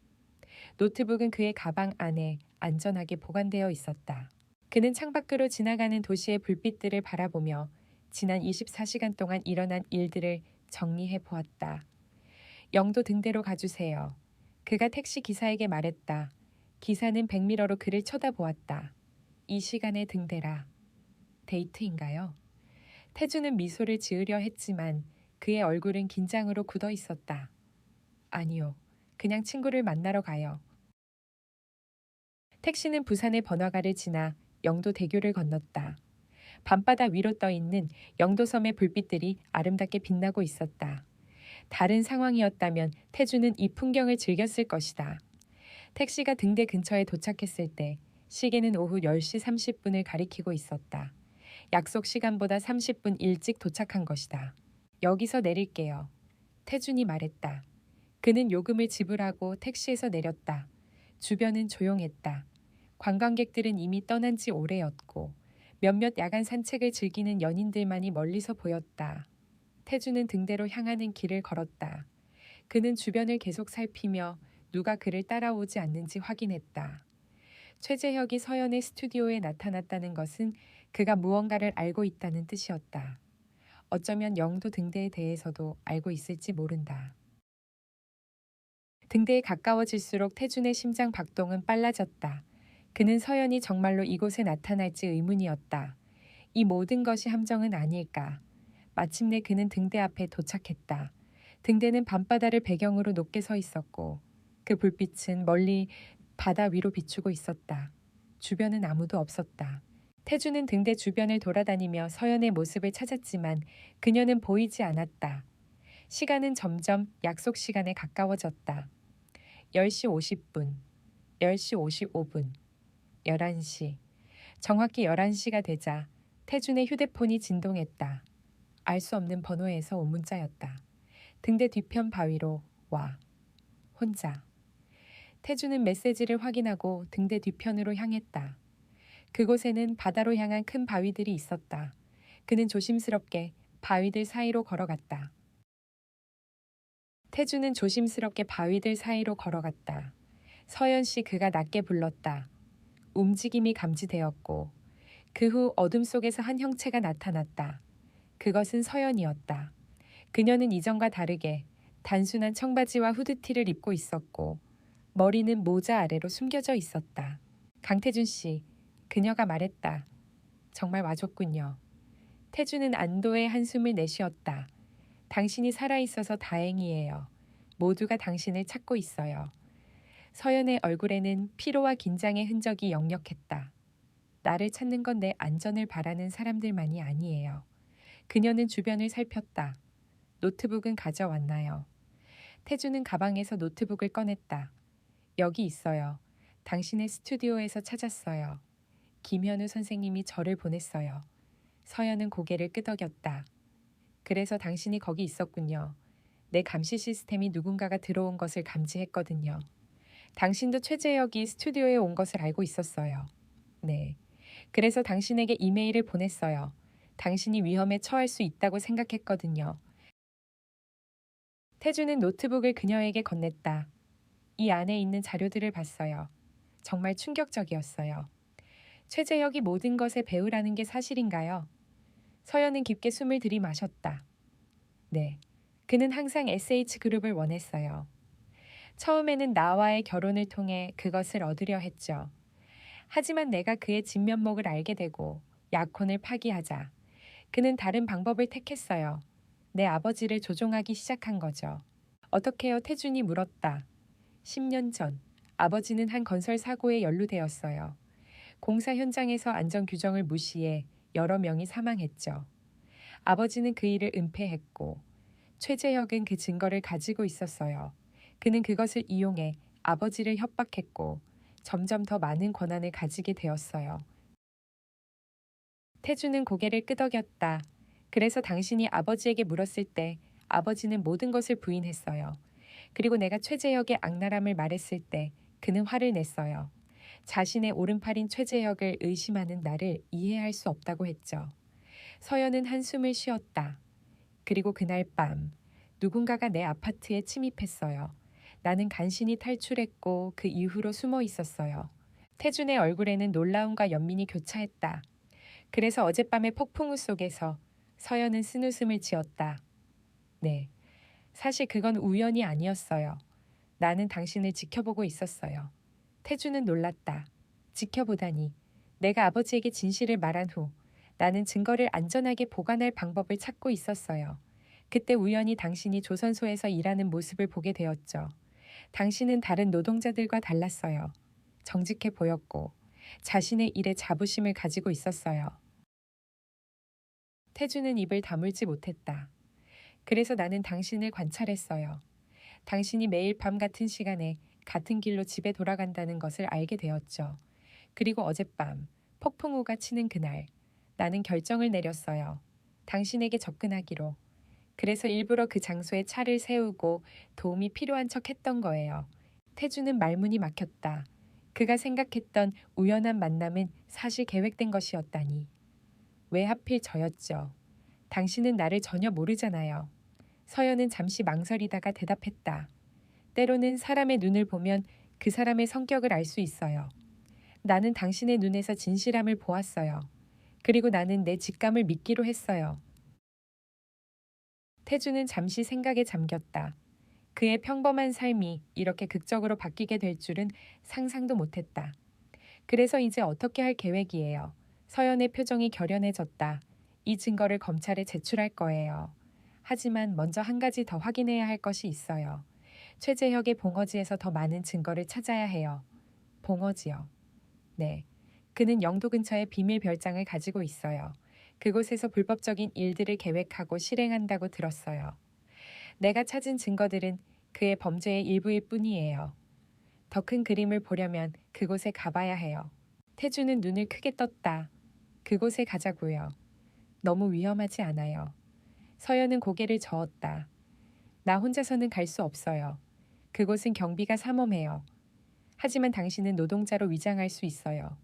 노트북은 그의 가방 안에 안전하게 보관되어 있었다. 그는 창밖으로 지나가는 도시의 불빛들을 바라보며 지난 24시간 동안 일어난 일들을 정리해 보았다. 영도 등대로 가주세요. 그가 택시 기사에게 말했다. 기사는 백미러로 그를 쳐다보았다. 이 시간에 등대라. 데이트인가요? 태주는 미소를 지으려 했지만 그의 얼굴은 긴장으로 굳어 있었다. 아니요. 그냥 친구를 만나러 가요. 택시는 부산의 번화가를 지나 영도대교를 건넜다. 밤바다 위로 떠있는 영도섬의 불빛들이 아름답게 빛나고 있었다. 다른 상황이었다면 태주는 이 풍경을 즐겼을 것이다. 택시가 등대 근처에 도착했을 때 시계는 오후 10시 30분을 가리키고 있었다. 약속 시간보다 30분 일찍 도착한 것이다. 여기서 내릴게요. 태준이 말했다. 그는 요금을 지불하고 택시에서 내렸다. 주변은 조용했다. 관광객들은 이미 떠난 지 오래였고 몇몇 야간 산책을 즐기는 연인들만이 멀리서 보였다. 태주는 등대로 향하는 길을 걸었다. 그는 주변을 계속 살피며 누가 그를 따라오지 않는지 확인했다. 최재혁이 서연의 스튜디오에 나타났다는 것은 그가 무언가를 알고 있다는 뜻이었다. 어쩌면 영도 등대에 대해서도 알고 있을지 모른다. 등대에 가까워질수록 태준의 심장 박동은 빨라졌다. 그는 서연이 정말로 이곳에 나타날지 의문이었다. 이 모든 것이 함정은 아닐까. 마침내 그는 등대 앞에 도착했다. 등대는 밤바다를 배경으로 높게 서 있었고 그 불빛은 멀리 바다 위로 비추고 있었다. 주변은 아무도 없었다. 태주는 등대 주변을 돌아다니며 서연의 모습을 찾았지만 그녀는 보이지 않았다. 시간은 점점 약속 시간에 가까워졌다. 10시 50분, 10시 55분, 11시. 정확히 11시가 되자 태준의 휴대폰이 진동했다. 알 수 없는 번호에서 온 문자였다. 등대 뒤편 바위로 와. 혼자. 태준은 메시지를 확인하고 등대 뒤편으로 향했다. 그곳에는 바다로 향한 큰 바위들이 있었다. 그는 조심스럽게 바위들 사이로 걸어갔다. 태준은 조심스럽게 바위들 사이로 걸어갔다. 서연 씨 그가 낮게 불렀다. 움직임이 감지되었고 그 후 어둠 속에서 한 형체가 나타났다. 그것은 서연이었다. 그녀는 이전과 다르게 단순한 청바지와 후드티를 입고 있었고 머리는 모자 아래로 숨겨져 있었다. 강태준 씨, 그녀가 말했다. 정말 와줬군요. 태준은 안도의 한숨을 내쉬었다. 당신이 살아있어서 다행이에요. 모두가 당신을 찾고 있어요. 서연의 얼굴에는 피로와 긴장의 흔적이 역력했다. 나를 찾는 건 내 안전을 바라는 사람들만이 아니에요. 그녀는 주변을 살폈다. 노트북은 가져왔나요? 태주는 가방에서 노트북을 꺼냈다. 여기 있어요. 당신의 스튜디오에서 찾았어요. 김현우 선생님이 저를 보냈어요. 서연은 고개를 끄덕였다. 그래서 당신이 거기 있었군요. 내 감시 시스템이 누군가가 들어온 것을 감지했거든요. 당신도 최재혁이 스튜디오에 온 것을 알고 있었어요. 네. 그래서 당신에게 이메일을 보냈어요. 당신이 위험에 처할 수 있다고 생각했거든요. 태주는 노트북을 그녀에게 건넸다. 이 안에 있는 자료들을 봤어요. 정말 충격적이었어요. 최재혁이 모든 것의 배우라는 게 사실인가요? 서연은 깊게 숨을 들이마셨다. 네. 그는 항상 SH그룹을 원했어요. 처음에는 나와의 결혼을 통해 그것을 얻으려 했죠. 하지만 내가 그의 진면목을 알게 되고 약혼을 파기하자 그는 다른 방법을 택했어요. 내 아버지를 조종하기 시작한 거죠. 어떻게요? 태준이 물었다. 10년 전 아버지는 한 건설 사고에 연루되었어요. 공사 현장에서 안전 규정을 무시해 여러 명이 사망했죠. 아버지는 그 일을 은폐했고 최재혁은 그 증거를 가지고 있었어요. 그는 그것을 이용해 아버지를 협박했고 점점 더 많은 권한을 가지게 되었어요. 태주는 고개를 끄덕였다. 그래서 당신이 아버지에게 물었을 때 아버지는 모든 것을 부인했어요. 그리고 내가 최재혁의 악랄함을 말했을 때 그는 화를 냈어요. 자신의 오른팔인 최재혁을 의심하는 나를 이해할 수 없다고 했죠. 서연은 한숨을 쉬었다. 그리고 그날 밤 누군가가 내 아파트에 침입했어요. 나는 간신히 탈출했고 그 이후로 숨어 있었어요. 태준의 얼굴에는 놀라움과 연민이 교차했다. 그래서 어젯밤의 폭풍우 속에서 서연은 쓴웃음을 지었다. 네, 사실 그건 우연이 아니었어요. 나는 당신을 지켜보고 있었어요. 태주는 놀랐다. 지켜보다니. 내가 아버지에게 진실을 말한 후 나는 증거를 안전하게 보관할 방법을 찾고 있었어요. 그때 우연히 당신이 조선소에서 일하는 모습을 보게 되었죠. 당신은 다른 노동자들과 달랐어요. 정직해 보였고 자신의 일에 자부심을 가지고 있었어요. 태주는 입을 다물지 못했다. 그래서 나는 당신을 관찰했어요. 당신이 매일 밤 같은 시간에 같은 길로 집에 돌아간다는 것을 알게 되었죠. 그리고 어젯밤 폭풍우가 치는 그날 나는 결정을 내렸어요. 당신에게 접근하기로. 그래서 일부러 그 장소에 차를 세우고 도움이 필요한 척 했던 거예요. 태주는 말문이 막혔다. 그가 생각했던 우연한 만남은 사실 계획된 것이었다니. 왜 하필 저였죠? 당신은 나를 전혀 모르잖아요. 서연은 잠시 망설이다가 대답했다. 때로는 사람의 눈을 보면 그 사람의 성격을 알 수 있어요. 나는 당신의 눈에서 진실함을 보았어요. 그리고 나는 내 직감을 믿기로 했어요. 태주는 잠시 생각에 잠겼다. 그의 평범한 삶이 이렇게 극적으로 바뀌게 될 줄은 상상도 못했다. 그래서 이제 어떻게 할 계획이에요? 서연의 표정이 결연해졌다. 이 증거를 검찰에 제출할 거예요. 하지만 먼저 한 가지 더 확인해야 할 것이 있어요. 최재혁의 봉어지에서 더 많은 증거를 찾아야 해요. 봉어지요. 네. 그는 영도 근처에 비밀 별장을 가지고 있어요. 그곳에서 불법적인 일들을 계획하고 실행한다고 들었어요. 내가 찾은 증거들은 그의 범죄의 일부일 뿐이에요. 더 큰 그림을 보려면 그곳에 가봐야 해요. 태주는 눈을 크게 떴다. 그곳에 가자고요. 너무 위험하지 않아요. 서연은 고개를 저었다. 나 혼자서는 갈 수 없어요. 그곳은 경비가 삼엄해요. 하지만 당신은 노동자로 위장할 수 있어요.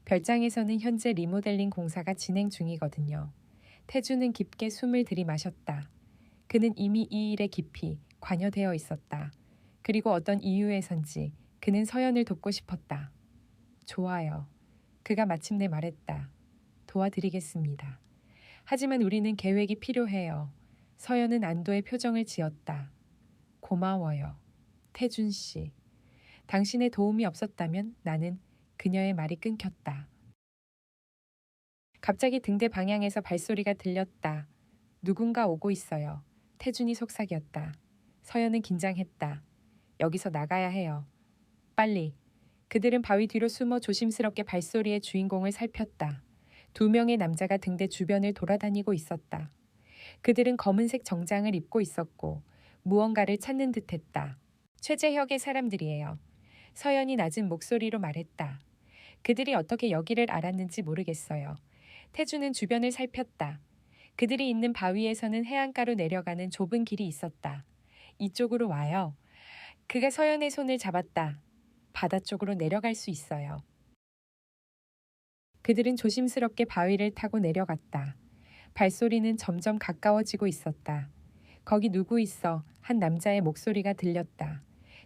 별장에서는 현재 리모델링 공사가 진행 중이거든요. 태주는 깊게 숨을 들이마셨다. 그는 이미 이 일에 깊이 관여되어 있었다. 그리고 어떤 이유에선지 그는 서연을 돕고 싶었다. 좋아요. 그가 마침내 말했다. 도와드리겠습니다. 하지만 우리는 계획이 필요해요. 서연은 안도의 표정을 지었다. 고마워요. 태준 씨. 당신의 도움이 없었다면 나는 그녀의 말이 끊겼다. 갑자기 등대 방향에서 발소리가 들렸다. 누군가 오고 있어요. 태준이 속삭였다. 서연은 긴장했다. 여기서 나가야 해요. 빨리. 그들은 바위 뒤로 숨어 조심스럽게 발소리의 주인공을 살폈다. 2명의 남자가 등대 주변을 돌아다니고 있었다. 그들은 검은색 정장을 입고 있었고 무언가를 찾는 듯했다. 최재혁의 사람들이에요. 서연이 낮은 목소리로 말했다. 그들이 어떻게 여기를 알았는지 모르겠어요. 태주는 주변을 살폈다. 그들이 있는 바위에서는 해안가로 내려가는 좁은 길이 있었다. 이쪽으로 와요. 그가 서연의 손을 잡았다. 바다 쪽으로 내려갈 수 있어요. 그들은 조심스럽게 바위를 타고 내려갔다. 발소리는 점점 가까워지고 있었다. 거기 누구 있어? 한 남자의 목소리가 들렸다.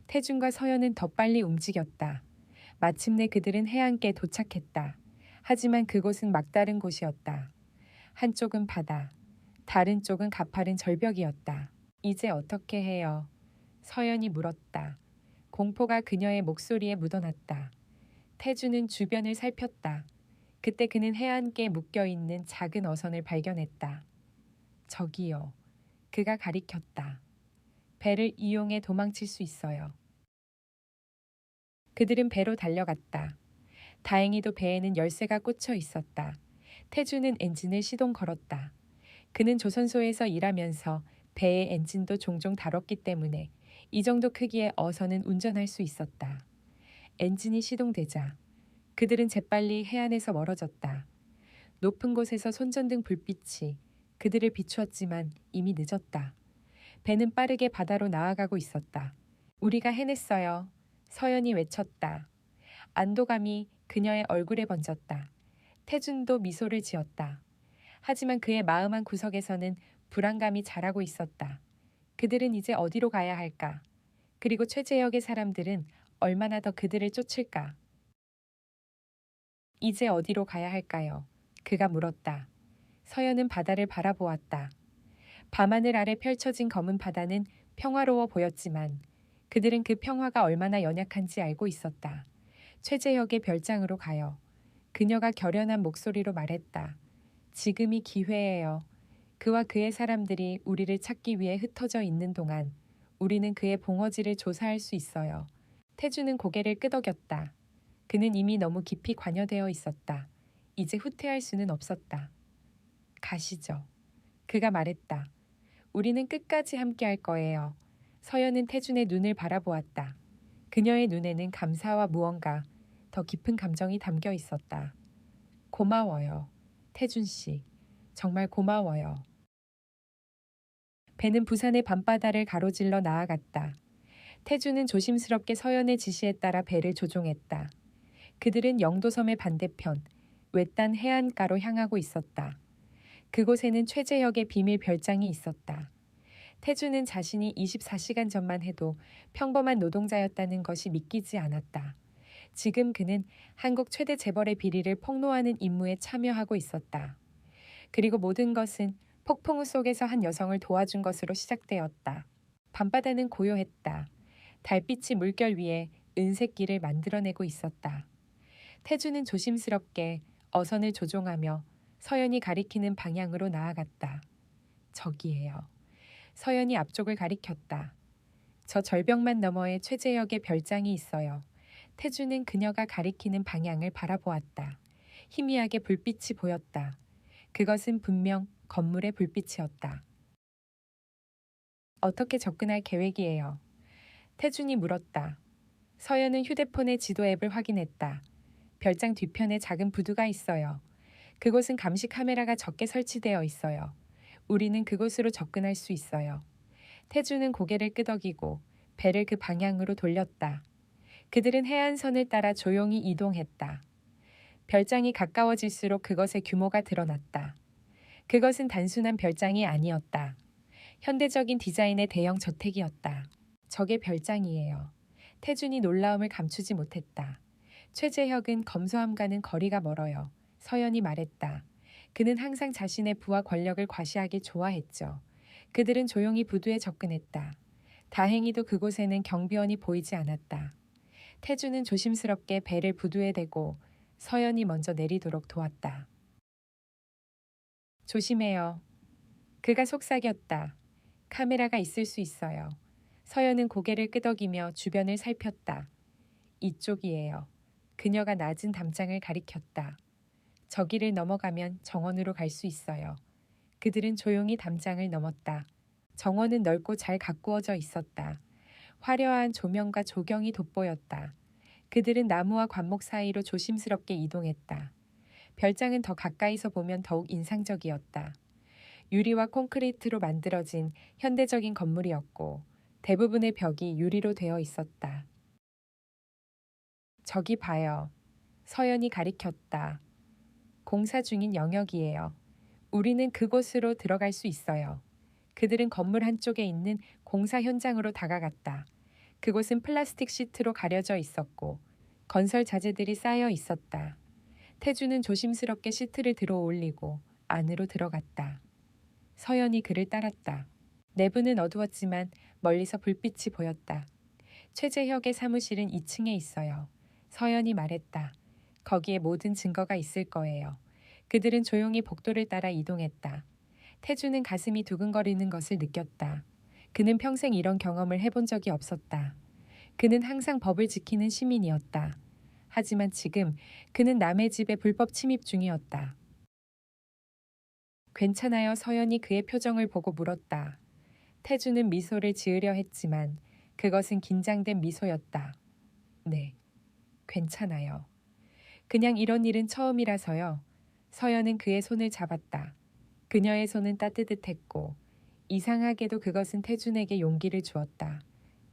태준과 서연은 더 빨리 움직였다. 마침내 그들은 해안가에 도착했다. 하지만 그곳은 막다른 곳이었다. 한쪽은 바다, 다른 쪽은 가파른 절벽이었다. 이제 어떻게 해요? 서연이 물었다. 공포가 그녀의 목소리에 묻어났다. 태주는 주변을 살폈다. 그때 그는 해안가에 묶여있는 작은 어선을 발견했다. 저기요. 그가 가리켰다. 배를 이용해 도망칠 수 있어요. 그들은 배로 달려갔다. 다행히도 배에는 열쇠가 꽂혀 있었다. 태주는 엔진을 시동 걸었다. 그는 조선소에서 일하면서 배의 엔진도 종종 다뤘기 때문에 이 정도 크기의 어선은 운전할 수 있었다. 엔진이 시동되자 그들은 재빨리 해안에서 멀어졌다. 높은 곳에서 손전등 불빛이 그들을 비추었지만 이미 늦었다. 배는 빠르게 바다로 나아가고 있었다. 우리가 해냈어요. 서연이 외쳤다. 안도감이 그녀의 얼굴에 번졌다. 태준도 미소를 지었다. 하지만 그의 마음 한 구석에서는 불안감이 자라고 있었다. 그들은 이제 어디로 가야 할까? 그리고 최재혁의 사람들은 얼마나 더 그들을 쫓을까? 이제 어디로 가야 할까요? 그가 물었다. 서연은 바다를 바라보았다. 밤하늘 아래 펼쳐진 검은 바다는 평화로워 보였지만 그들은 그 평화가 얼마나 연약한지 알고 있었다. 최재혁의 별장으로 가요. 그녀가 결연한 목소리로 말했다. 지금이 기회예요. 그와 그의 사람들이 우리를 찾기 위해 흩어져 있는 동안 우리는 그의 봉어지를 조사할 수 있어요. 태주는 고개를 끄덕였다. 그는 이미 너무 깊이 관여되어 있었다. 이제 후퇴할 수는 없었다. 가시죠. 그가 말했다. 우리는 끝까지 함께할 거예요. 서연은 태준의 눈을 바라보았다. 그녀의 눈에는 감사와 무언가 더 깊은 감정이 담겨 있었다. 고마워요. 태준 씨. 정말 고마워요. 배는 부산의 밤바다를 가로질러 나아갔다. 태준은 조심스럽게 서연의 지시에 따라 배를 조종했다. 그들은 영도섬의 반대편, 외딴 해안가로 향하고 있었다. 그곳에는 최재혁의 비밀 별장이 있었다. 태준은 자신이 24시간 전만 해도 평범한 노동자였다는 것이 믿기지 않았다. 지금 그는 한국 최대 재벌의 비리를 폭로하는 임무에 참여하고 있었다. 그리고 모든 것은 폭풍우 속에서 한 여성을 도와준 것으로 시작되었다. 밤바다는 고요했다. 달빛이 물결 위에 은색길을 만들어내고 있었다. 태주는 조심스럽게 어선을 조종하며 서연이 가리키는 방향으로 나아갔다. 저기에요. 서연이 앞쪽을 가리켰다. 저 절벽만 너머에 최재혁의 별장이 있어요. 태주는 그녀가 가리키는 방향을 바라보았다. 희미하게 불빛이 보였다. 그것은 분명 건물의 불빛이었다. 어떻게 접근할 계획이에요? 태준이 물었다. 서연은 휴대폰의 지도 앱을 확인했다. 별장 뒤편에 작은 부두가 있어요. 그곳은 감시 카메라가 적게 설치되어 있어요. 우리는 그곳으로 접근할 수 있어요. 태주는 고개를 끄덕이고 배를 그 방향으로 돌렸다. 그들은 해안선을 따라 조용히 이동했다. 별장이 가까워질수록 그것의 규모가 드러났다. 그것은 단순한 별장이 아니었다. 현대적인 디자인의 대형 저택이었다. 저게 별장이에요. 태준이 놀라움을 감추지 못했다. 최재혁은 검소함과는 거리가 멀어요. 서연이 말했다. 그는 항상 자신의 부와 권력을 과시하길 좋아했죠. 그들은 조용히 부두에 접근했다. 다행히도 그곳에는 경비원이 보이지 않았다. 태주는 조심스럽게 배를 부두에 대고 서연이 먼저 내리도록 도왔다. 조심해요. 그가 속삭였다. 카메라가 있을 수 있어요. 서연은 고개를 끄덕이며 주변을 살폈다. 이쪽이에요. 그녀가 낮은 담장을 가리켰다. 저기를 넘어가면 정원으로 갈 수 있어요. 그들은 조용히 담장을 넘었다. 정원은 넓고 잘 가꾸어져 있었다. 화려한 조명과 조경이 돋보였다. 그들은 나무와 관목 사이로 조심스럽게 이동했다. 별장은 더 가까이서 보면 더욱 인상적이었다. 유리와 콘크리트로 만들어진 현대적인 건물이었고 대부분의 벽이 유리로 되어 있었다. 저기 봐요. 서연이 가리켰다. 공사 중인 영역이에요. 우리는 그곳으로 들어갈 수 있어요. 그들은 건물 한쪽에 있는 공사 현장으로 다가갔다. 그곳은 플라스틱 시트로 가려져 있었고 건설 자재들이 쌓여 있었다. 태주는 조심스럽게 시트를 들어 올리고 안으로 들어갔다. 서연이 그를 따랐다. 내부는 어두웠지만 멀리서 불빛이 보였다. 최재혁의 사무실은 2층에 있어요. 서연이 말했다. 거기에 모든 증거가 있을 거예요. 그들은 조용히 복도를 따라 이동했다. 태주는 가슴이 두근거리는 것을 느꼈다. 그는 평생 이런 경험을 해본 적이 없었다. 그는 항상 법을 지키는 시민이었다. 하지만 지금 그는 남의 집에 불법 침입 중이었다. 괜찮아요. 서연이 그의 표정을 보고 물었다. 태주는 미소를 지으려 했지만 그것은 긴장된 미소였다. 네, 괜찮아요. 그냥 이런 일은 처음이라서요. 서연은 그의 손을 잡았다. 그녀의 손은 따뜻했고 이상하게도 그것은 태준에게 용기를 주었다.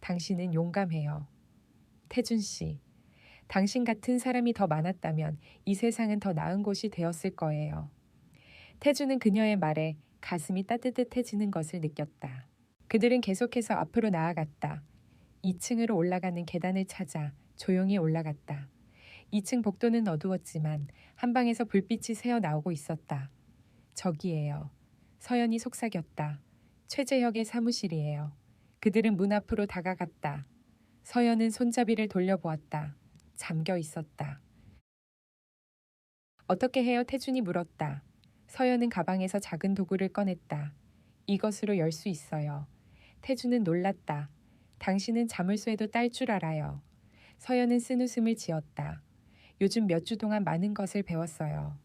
당신은 용감해요. 태준 씨, 당신 같은 사람이 더 많았다면 이 세상은 더 나은 곳이 되었을 거예요. 태준은 그녀의 말에 가슴이 따뜻해지는 것을 느꼈다. 그들은 계속해서 앞으로 나아갔다. 2층으로 올라가는 계단을 찾아 조용히 올라갔다. 2층 복도는 어두웠지만 한 방에서 불빛이 새어 나오고 있었다. 저기예요. 서연이 속삭였다. 최재혁의 사무실이에요. 그들은 문 앞으로 다가갔다. 서연은 손잡이를 돌려보았다. 잠겨 있었다. 어떻게 해요? 태준이 물었다. 서연은 가방에서 작은 도구를 꺼냈다. 이것으로 열 수 있어요. 태준은 놀랐다. 당신은 자물쇠도 딸 줄 알아요. 서연은 쓴웃음을 지었다. 요즘 몇 주 동안 많은 것을 배웠어요.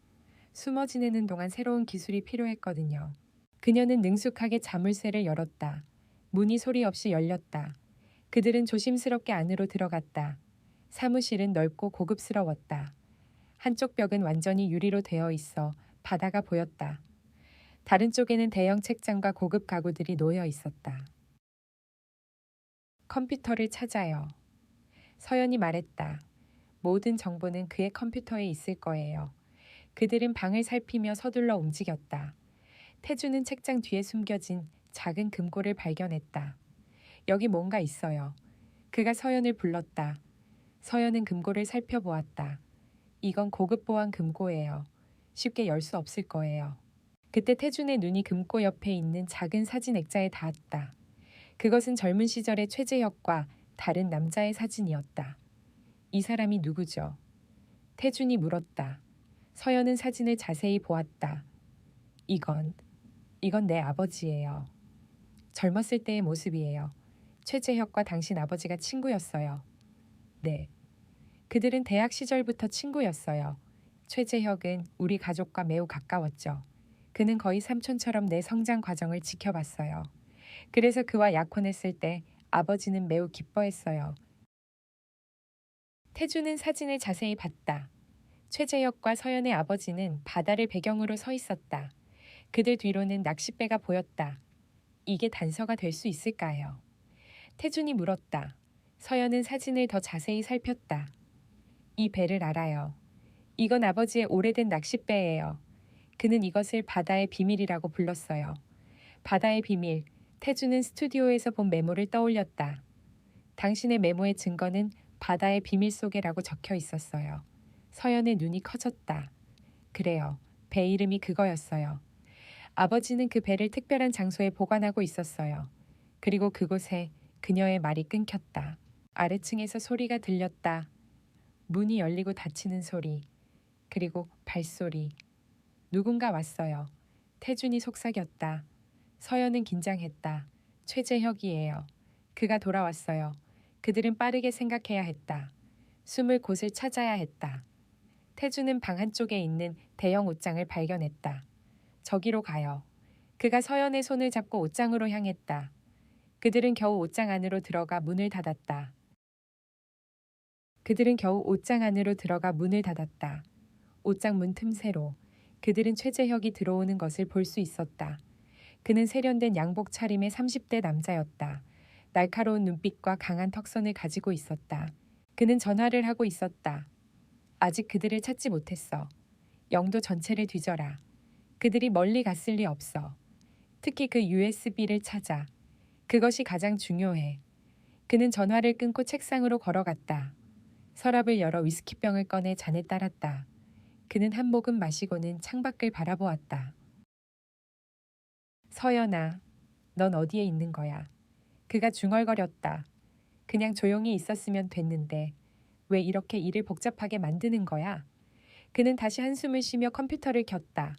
숨어 지내는 동안 새로운 기술이 필요했거든요. 그녀는 능숙하게 자물쇠를 열었다. 문이 소리 없이 열렸다. 그들은 조심스럽게 안으로 들어갔다. 사무실은 넓고 고급스러웠다. 한쪽 벽은 완전히 유리로 되어 있어 바다가 보였다. 다른 쪽에는 대형 책장과 고급 가구들이 놓여 있었다. 컴퓨터를 찾아요. 서연이 말했다. 모든 정보는 그의 컴퓨터에 있을 거예요. 그들은 방을 살피며 서둘러 움직였다. 태주는 책장 뒤에 숨겨진 작은 금고를 발견했다. 여기 뭔가 있어요. 그가 서연을 불렀다. 서연은 금고를 살펴보았다. 이건 고급 보안 금고예요. 쉽게 열 수 없을 거예요. 그때 태준의 눈이 금고 옆에 있는 작은 사진 액자에 닿았다. 그것은 젊은 시절의 최재혁과 다른 남자의 사진이었다. 이 사람이 누구죠? 태준이 물었다. 서연은 사진을 자세히 보았다. 이건 내 아버지예요. 젊었을 때의 모습이에요. 최재혁과 당신 아버지가 친구였어요. 네. 그들은 대학 시절부터 친구였어요. 최재혁은 우리 가족과 매우 가까웠죠. 그는 거의 삼촌처럼 내 성장 과정을 지켜봤어요. 그래서 그와 약혼했을 때 아버지는 매우 기뻐했어요. 태주는 사진을 자세히 봤다. 최재혁과 서연의 아버지는 바다를 배경으로 서 있었다. 그들 뒤로는 낚싯배가 보였다. 이게 단서가 될 수 있을까요? 태준이 물었다. 서연은 사진을 더 자세히 살폈다. 이 배를 알아요. 이건 아버지의 오래된 낚싯배예요. 그는 이것을 바다의 비밀이라고 불렀어요. 바다의 비밀. 태주는 스튜디오에서 본 메모를 떠올렸다. 당신의 메모의 증거는 바다의 비밀 속에라고 적혀 있었어요. 서연의 눈이 커졌다. 그래요. 배 이름이 그거였어요. 아버지는 그 배를 특별한 장소에 보관하고 있었어요. 그리고 그곳에 그녀의 말이 끊겼다. 아래층에서 소리가 들렸다. 문이 열리고 닫히는 소리. 그리고 발소리. 누군가 왔어요. 태준이 속삭였다. 서연은 긴장했다. 최재혁이에요. 그가 돌아왔어요. 그들은 빠르게 생각해야 했다. 숨을 곳을 찾아야 했다. 태준은 방 한쪽에 있는 대형 옷장을 발견했다. 저기로 가요. 그가 서연의 손을 잡고 옷장으로 향했다. 그들은 겨우 옷장 안으로 들어가 문을 닫았다. 옷장 문 틈새로 그들은 최재혁이 들어오는 것을 볼 수 있었다. 그는 세련된 양복 차림의 30대 남자였다. 날카로운 눈빛과 강한 턱선을 가지고 있었다. 그는 전화를 하고 있었다. 아직 그들을 찾지 못했어. 영도 전체를 뒤져라. 그들이 멀리 갔을 리 없어. 특히 그 USB를 찾아. 그것이 가장 중요해. 그는 전화를 끊고 책상으로 걸어갔다. 서랍을 열어 위스키병을 꺼내 잔에 따랐다. 그는 한 모금 마시고는 창밖을 바라보았다. 서연아, 넌 어디에 있는 거야? 그가 중얼거렸다. 그냥 조용히 있었으면 됐는데 왜 이렇게 일을 복잡하게 만드는 거야? 그는 다시 한숨을 쉬며 컴퓨터를 켰다.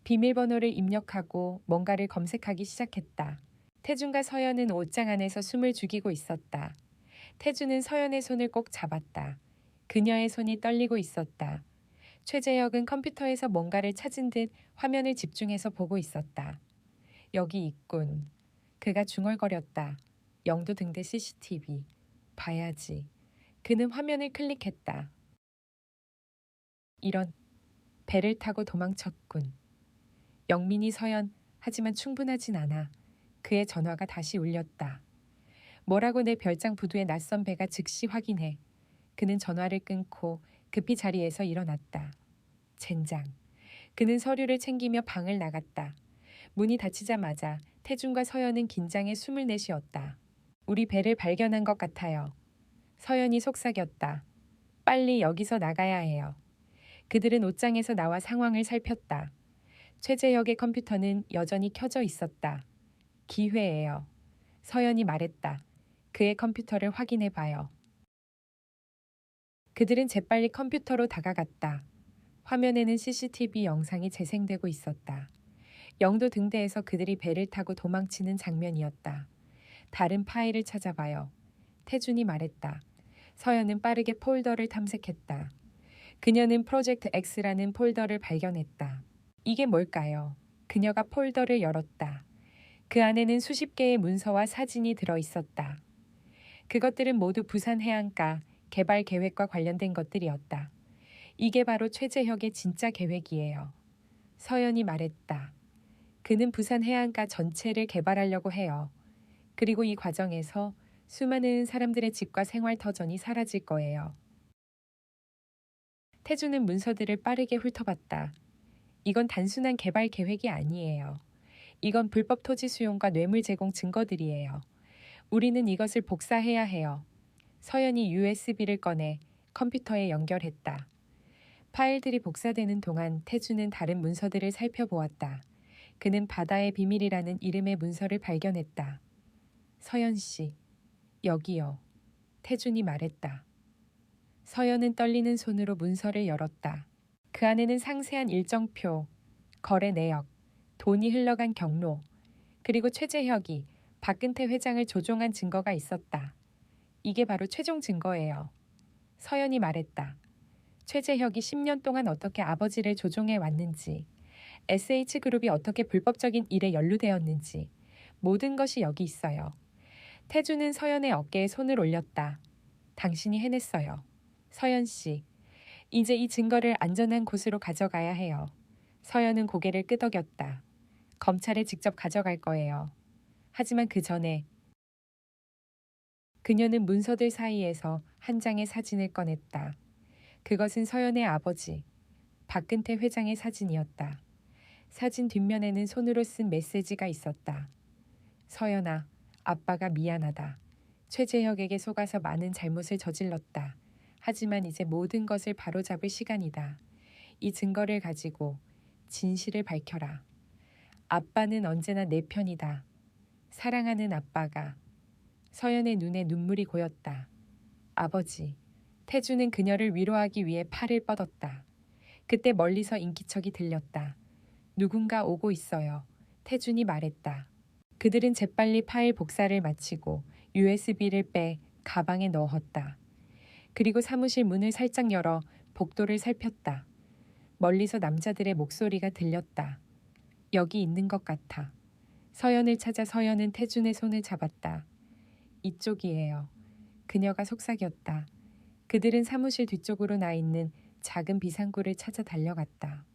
비밀번호를 입력하고 뭔가를 검색하기 시작했다. 태준과 서연은 옷장 안에서 숨을 죽이고 있었다. 태준은 서연의 손을 꼭 잡았다. 그녀의 손이 떨리고 있었다. 최재혁은 컴퓨터에서 뭔가를 찾은 듯 화면을 집중해서 보고 있었다. 여기 있군. 그가 중얼거렸다. 영도 등대 CCTV. 봐야지. 그는 화면을 클릭했다. 이런, 배를 타고 도망쳤군. 영민이 서연, 하지만 충분하진 않아. 그의 전화가 다시 울렸다. 뭐라고? 내 별장 부두의 낯선 배가 즉시 확인해. 그는 전화를 끊고 급히 자리에서 일어났다. 젠장. 그는 서류를 챙기며 방을 나갔다. 문이 닫히자마자 태준과 서연은 긴장에 숨을 내쉬었다. 우리 배를 발견한 것 같아요. 서연이 속삭였다. 빨리 여기서 나가야 해요. 그들은 옷장에서 나와 상황을 살폈다. 최재혁의 컴퓨터는 여전히 켜져 있었다. 기회예요. 서연이 말했다. 그의 컴퓨터를 확인해 봐요. 그들은 재빨리 컴퓨터로 다가갔다. 화면에는 CCTV 영상이 재생되고 있었다. 영도 등대에서 그들이 배를 타고 도망치는 장면이었다. 다른 파일을 찾아봐요. 태준이 말했다. 서연은 빠르게 폴더를 탐색했다. 그녀는 프로젝트 X라는 폴더를 발견했다. 이게 뭘까요? 그녀가 폴더를 열었다. 그 안에는 수십 개의 문서와 사진이 들어 있었다. 그것들은 모두 부산 해안가 개발 계획과 관련된 것들이었다. 이게 바로 최재혁의 진짜 계획이에요. 서연이 말했다. 그는 부산 해안가 전체를 개발하려고 해요. 그리고 이 과정에서 수많은 사람들의 집과 생활 터전이 사라질 거예요. 태준은 문서들을 빠르게 훑어봤다. 이건 단순한 개발 계획이 아니에요. 이건 불법 토지 수용과 뇌물 제공 증거들이에요. 우리는 이것을 복사해야 해요. 서연이 USB를 꺼내 컴퓨터에 연결했다. 파일들이 복사되는 동안 태준은 다른 문서들을 살펴보았다. 그는 바다의 비밀이라는 이름의 문서를 발견했다. 서연 씨, 여기요. 태준이 말했다. 서연은 떨리는 손으로 문서를 열었다. 그 안에는 상세한 일정표, 거래 내역, 돈이 흘러간 경로, 그리고 최재혁이 박근태 회장을 조종한 증거가 있었다. 이게 바로 최종 증거예요. 서연이 말했다. 최재혁이 10년 동안 어떻게 아버지를 조종해 왔는지, SH그룹이 어떻게 불법적인 일에 연루되었는지, 모든 것이 여기 있어요. 태준은 서연의 어깨에 손을 올렸다. 당신이 해냈어요. 서연 씨, 이제 이 증거를 안전한 곳으로 가져가야 해요. 서연은 고개를 끄덕였다. 검찰에 직접 가져갈 거예요. 하지만 그 전에 그녀는 문서들 사이에서 한 장의 사진을 꺼냈다. 그것은 서연의 아버지, 박근태 회장의 사진이었다. 사진 뒷면에는 손으로 쓴 메시지가 있었다. 서연아, 아빠가 미안하다. 최재혁에게 속아서 많은 잘못을 저질렀다. 하지만 이제 모든 것을 바로잡을 시간이다. 이 증거를 가지고 진실을 밝혀라. 아빠는 언제나 내 편이다. 사랑하는 아빠가. 서연의 눈에 눈물이 고였다. 아버지. 태주는 그녀를 위로하기 위해 팔을 뻗었다. 그때 멀리서 인기척이 들렸다. 누군가 오고 있어요. 태준이 말했다. 그들은 재빨리 파일 복사를 마치고 USB를 빼 가방에 넣었다. 그리고 사무실 문을 살짝 열어 복도를 살폈다. 멀리서 남자들의 목소리가 들렸다. 여기 있는 것 같아. 서연을 찾아 서연은 태준의 손을 잡았다. 이쪽이에요. 그녀가 속삭였다. 그들은 사무실 뒤쪽으로 나 있는 작은 비상구를 찾아 달려갔다.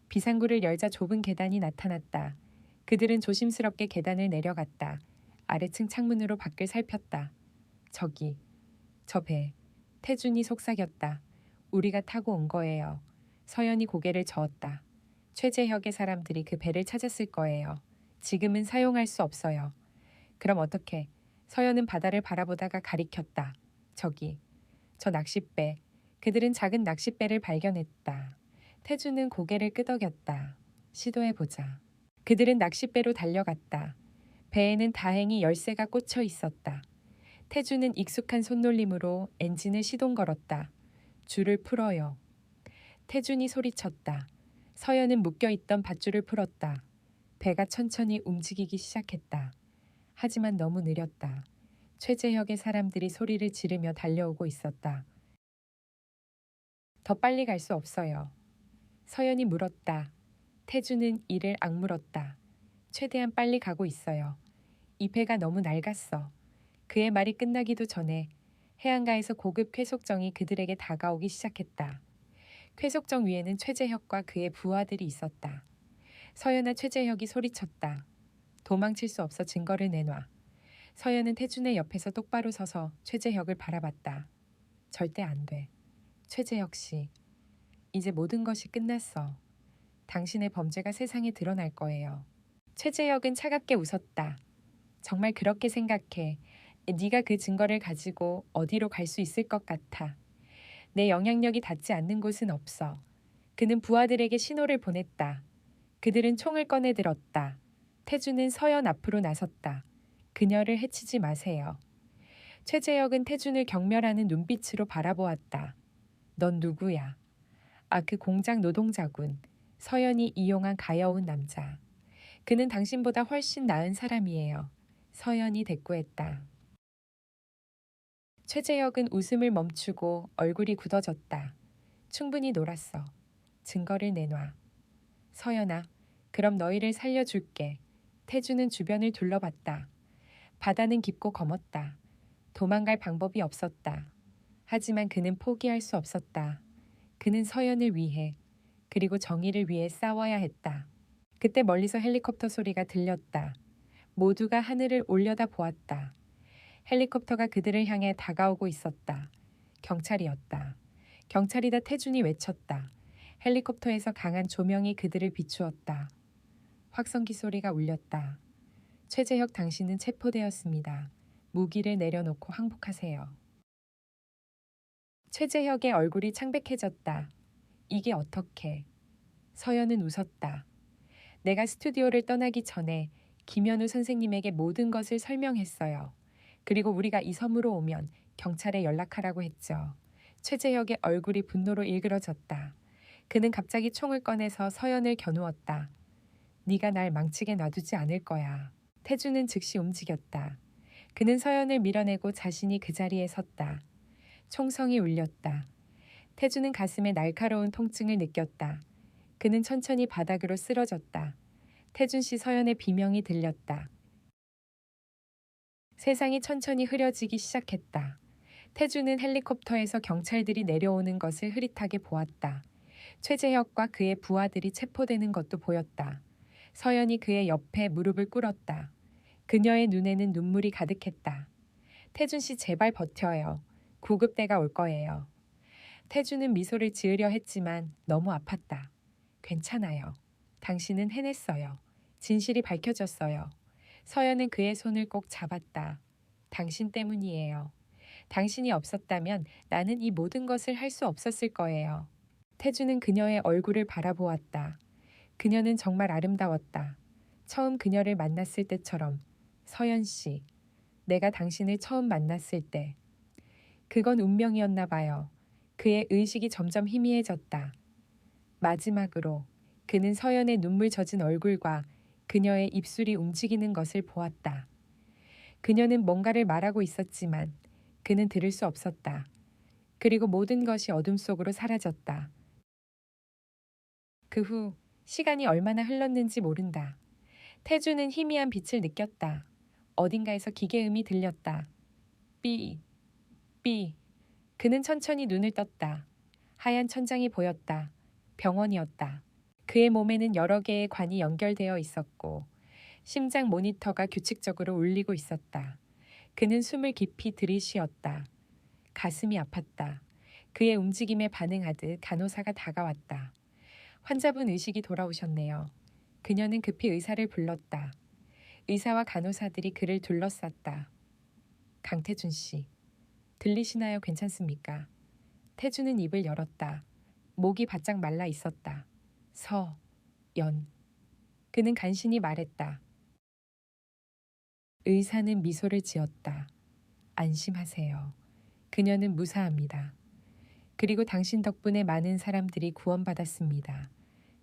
비상구를 열자 좁은 계단이 나타났다. 그들은 조심스럽게 계단을 내려갔다. 아래층 창문으로 밖을 살폈다. 저기, 저 배. 태준이 속삭였다. 우리가 타고 온 거예요. 서연이 고개를 저었다. 최재혁의 사람들이 그 배를 찾았을 거예요. 지금은 사용할 수 없어요. 그럼 어떻게? 서연은 바다를 바라보다가 가리켰다. 저기, 저 낚싯배. 그들은 작은 낚싯배를 발견했다. 태주는 고개를 끄덕였다. 시도해보자. 그들은 낚싯배로 달려갔다. 배에는 다행히 열쇠가 꽂혀 있었다. 태주는 익숙한 손놀림으로 엔진을 시동 걸었다. 줄을 풀어요. 태준이 소리쳤다. 서연은 묶여있던 밧줄을 풀었다. 배가 천천히 움직이기 시작했다. 하지만 너무 느렸다. 최재혁의 사람들이 소리를 지르며 달려오고 있었다. 더 빨리 갈 수 없어요. 서연이 물었다. 태주는 이를 악물었다. 최대한 빨리 가고 있어요. 이 배가 너무 낡았어. 그의 말이 끝나기도 전에 해안가에서 고급 쾌속정이 그들에게 다가오기 시작했다. 쾌속정 위에는 최재혁과 그의 부하들이 있었다. 서연아, 최재혁이 소리쳤다. 도망칠 수 없어, 증거를 내놔. 서연은 태준의 옆에서 똑바로 서서 최재혁을 바라봤다. 절대 안 돼. 최재혁 씨, 이제 모든 것이 끝났어. 당신의 범죄가 세상에 드러날 거예요. 최재혁은 차갑게 웃었다. 정말 그렇게 생각해. 네가 그 증거를 가지고 어디로 갈 수 있을 것 같아. 내 영향력이 닿지 않는 곳은 없어. 그는 부하들에게 신호를 보냈다. 그들은 총을 꺼내 들었다. 태주는 서연 앞으로 나섰다. 그녀를 해치지 마세요. 최재혁은 태준을 경멸하는 눈빛으로 바라보았다. 넌 누구야? 아, 그 공장 노동자군. 서연이 이용한 가여운 남자. 그는 당신보다 훨씬 나은 사람이에요. 서연이 대꾸했다. 최재혁은 웃음을 멈추고 얼굴이 굳어졌다. 충분히 놀았어. 증거를 내놔. 서연아, 그럼 너희를 살려줄게. 태주는 주변을 둘러봤다. 바다는 깊고 검었다. 도망갈 방법이 없었다. 하지만 그는 포기할 수 없었다. 그는 서연을 위해, 그리고 정의를 위해 싸워야 했다. 그때 멀리서 헬리콥터 소리가 들렸다. 모두가 하늘을 올려다 보았다. 헬리콥터가 그들을 향해 다가오고 있었다. 경찰이었다. 경찰이다, 태준이 외쳤다. 헬리콥터에서 강한 조명이 그들을 비추었다. 확성기 소리가 울렸다. 최재혁, 당신은 체포되었습니다. 무기를 내려놓고 항복하세요. 최재혁의 얼굴이 창백해졌다. 이게 어떻게? 서연은 웃었다. 내가 스튜디오를 떠나기 전에 김현우 선생님에게 모든 것을 설명했어요. 그리고 우리가 이 섬으로 오면 경찰에 연락하라고 했죠. 최재혁의 얼굴이 분노로 일그러졌다. 그는 갑자기 총을 꺼내서 서연을 겨누었다. 네가 날 망치게 놔두지 않을 거야. 태주는 즉시 움직였다. 그는 서연을 밀어내고 자신이 그 자리에 섰다. 총성이 울렸다. 태주는 가슴에 날카로운 통증을 느꼈다. 그는 천천히 바닥으로 쓰러졌다. 태준 씨, 서연의 비명이 들렸다. 세상이 천천히 흐려지기 시작했다. 태주는 헬리콥터에서 경찰들이 내려오는 것을 흐릿하게 보았다. 최재혁과 그의 부하들이 체포되는 것도 보였다. 서연이 그의 옆에 무릎을 꿇었다. 그녀의 눈에는 눈물이 가득했다. 태준 씨, 제발 버텨요. 구급대가 올 거예요. 태준은 미소를 지으려 했지만 너무 아팠다. 괜찮아요. 당신은 해냈어요. 진실이 밝혀졌어요. 서연은 그의 손을 꼭 잡았다. 당신 때문이에요. 당신이 없었다면 나는 이 모든 것을 할 수 없었을 거예요. 태주는 그녀의 얼굴을 바라보았다. 그녀는 정말 아름다웠다. 처음 그녀를 만났을 때처럼. 서연 씨, 내가 당신을 처음 만났을 때. 그건 운명이었나 봐요. 그의 의식이 점점 희미해졌다. 마지막으로 그는 서연의 눈물 젖은 얼굴과 그녀의 입술이 움직이는 것을 보았다. 그녀는 뭔가를 말하고 있었지만 그는 들을 수 없었다. 그리고 모든 것이 어둠 속으로 사라졌다. 그 후 시간이 얼마나 흘렀는지 모른다. 태주는 희미한 빛을 느꼈다. 어딘가에서 기계음이 들렸다. 삐, 삐. 그는 천천히 눈을 떴다. 하얀 천장이 보였다. 병원이었다. 그의 몸에는 여러 개의 관이 연결되어 있었고 심장 모니터가 규칙적으로 울리고 있었다. 그는 숨을 깊이 들이쉬었다. 가슴이 아팠다. 그의 움직임에 반응하듯 간호사가 다가왔다. 환자분 의식이 돌아오셨네요. 그녀는 급히 의사를 불렀다. 의사와 간호사들이 그를 둘러쌌다. 강태준 씨, 들리시나요? 괜찮습니까? 태주는 입을 열었다. 목이 바짝 말라 있었다. 서연. 그는 간신히 말했다. 의사는 미소를 지었다. 안심하세요. 그녀는 무사합니다. 그리고 당신 덕분에 많은 사람들이 구원받았습니다.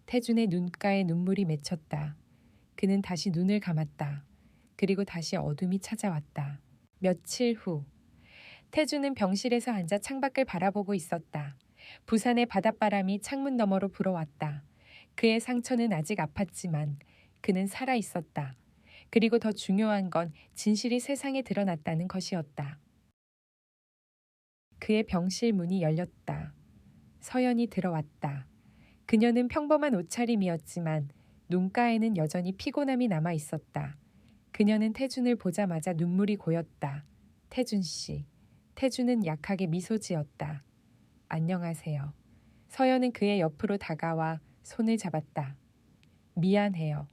태준의 눈가에 눈물이 맺혔다. 그는 다시 눈을 감았다. 그리고 다시 어둠이 찾아왔다. 며칠 후 태준은 병실에서 앉아 창밖을 바라보고 있었다. 부산의 바닷바람이 창문 너머로 불어왔다. 그의 상처는 아직 아팠지만 그는 살아 있었다. 그리고 더 중요한 건 진실이 세상에 드러났다는 것이었다. 그의 병실 문이 열렸다. 서연이 들어왔다. 그녀는 평범한 옷차림이었지만 눈가에는 여전히 피곤함이 남아 있었다. 그녀는 태준을 보자마자 눈물이 고였다. 태준 씨. 태준은 약하게 미소 지었다. 안녕하세요. 서연은 그의 옆으로 다가와 손을 잡았다. 미안해요.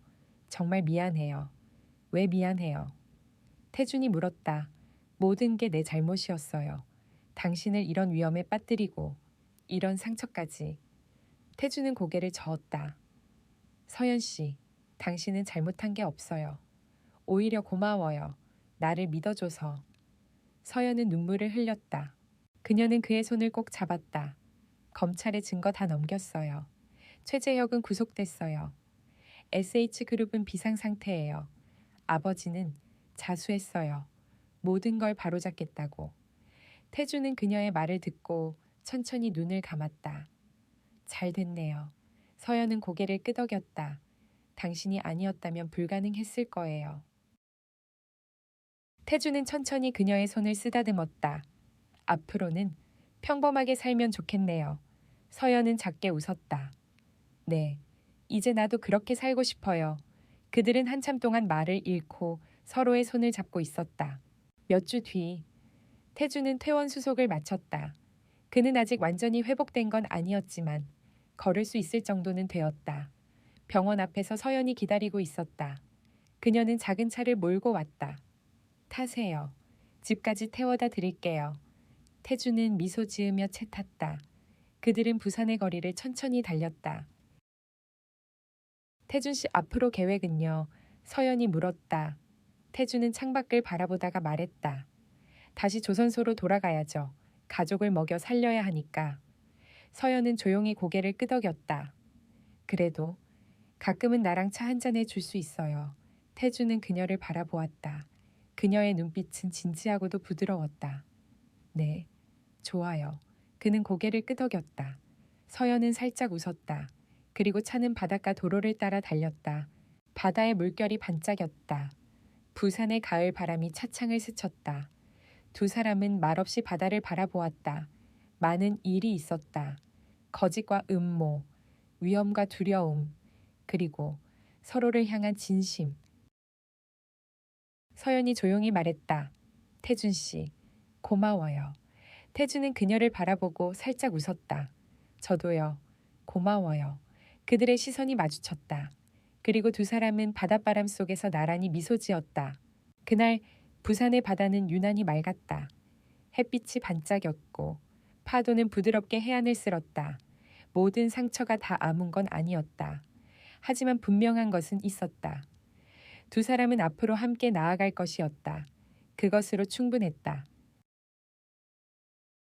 정말 미안해요. 왜 미안해요? 태준이 물었다. 모든 게 내 잘못이었어요. 당신을 이런 위험에 빠뜨리고 이런 상처까지. 태준은 고개를 저었다. 서연 씨, 당신은 잘못한 게 없어요. 오히려 고마워요. 나를 믿어줘서. 서연은 눈물을 흘렸다. 그녀는 그의 손을 꼭 잡았다. 검찰에 증거 다 넘겼어요. 최재혁은 구속됐어요. SH그룹은 비상 상태예요. 아버지는 자수했어요. 모든 걸 바로잡겠다고. 태주는 그녀의 말을 듣고 천천히 눈을 감았다. 잘 됐네요. 서연은 고개를 끄덕였다. 당신이 아니었다면 불가능했을 거예요. 태주는 천천히 그녀의 손을 쓰다듬었다. 앞으로는 평범하게 살면 좋겠네요. 서연은 작게 웃었다. 네, 이제 나도 그렇게 살고 싶어요. 그들은 한참 동안 말을 잃고 서로의 손을 잡고 있었다. 몇 주 뒤, 태주는 퇴원 수속을 마쳤다. 그는 아직 완전히 회복된 건 아니었지만 걸을 수 있을 정도는 되었다. 병원 앞에서 서연이 기다리고 있었다. 그녀는 작은 차를 몰고 왔다. 타세요. 집까지 태워다 드릴게요. 태주는 미소 지으며 채 탔다. 그들은 부산의 거리를 천천히 달렸다. 태준 씨 앞으로 계획은요? 서연이 물었다. 태주는 창밖을 바라보다가 말했다. 다시 조선소로 돌아가야죠. 가족을 먹여 살려야 하니까. 서연은 조용히 고개를 끄덕였다. 그래도 가끔은 나랑 차 한잔 해줄 수 있어요. 태주는 그녀를 바라보았다. 그녀의 눈빛은 진지하고도 부드러웠다. 네, 좋아요. 그는 고개를 끄덕였다. 서연은 살짝 웃었다. 그리고 차는 바닷가 도로를 따라 달렸다. 바다의 물결이 반짝였다. 부산의 가을 바람이 차창을 스쳤다. 두 사람은 말없이 바다를 바라보았다. 많은 일이 있었다. 거짓과 음모, 위험과 두려움, 그리고 서로를 향한 진심. 서연이 조용히 말했다. 태준 씨, 고마워요. 태준은 그녀를 바라보고 살짝 웃었다. 저도요. 고마워요. 그들의 시선이 마주쳤다. 그리고 두 사람은 바닷바람 속에서 나란히 미소 지었다. 그날 부산의 바다는 유난히 맑았다. 햇빛이 반짝였고 파도는 부드럽게 해안을 쓸었다. 모든 상처가 다 아문 건 아니었다. 하지만 분명한 것은 있었다. 두 사람은 앞으로 함께 나아갈 것이었다. 그것으로 충분했다.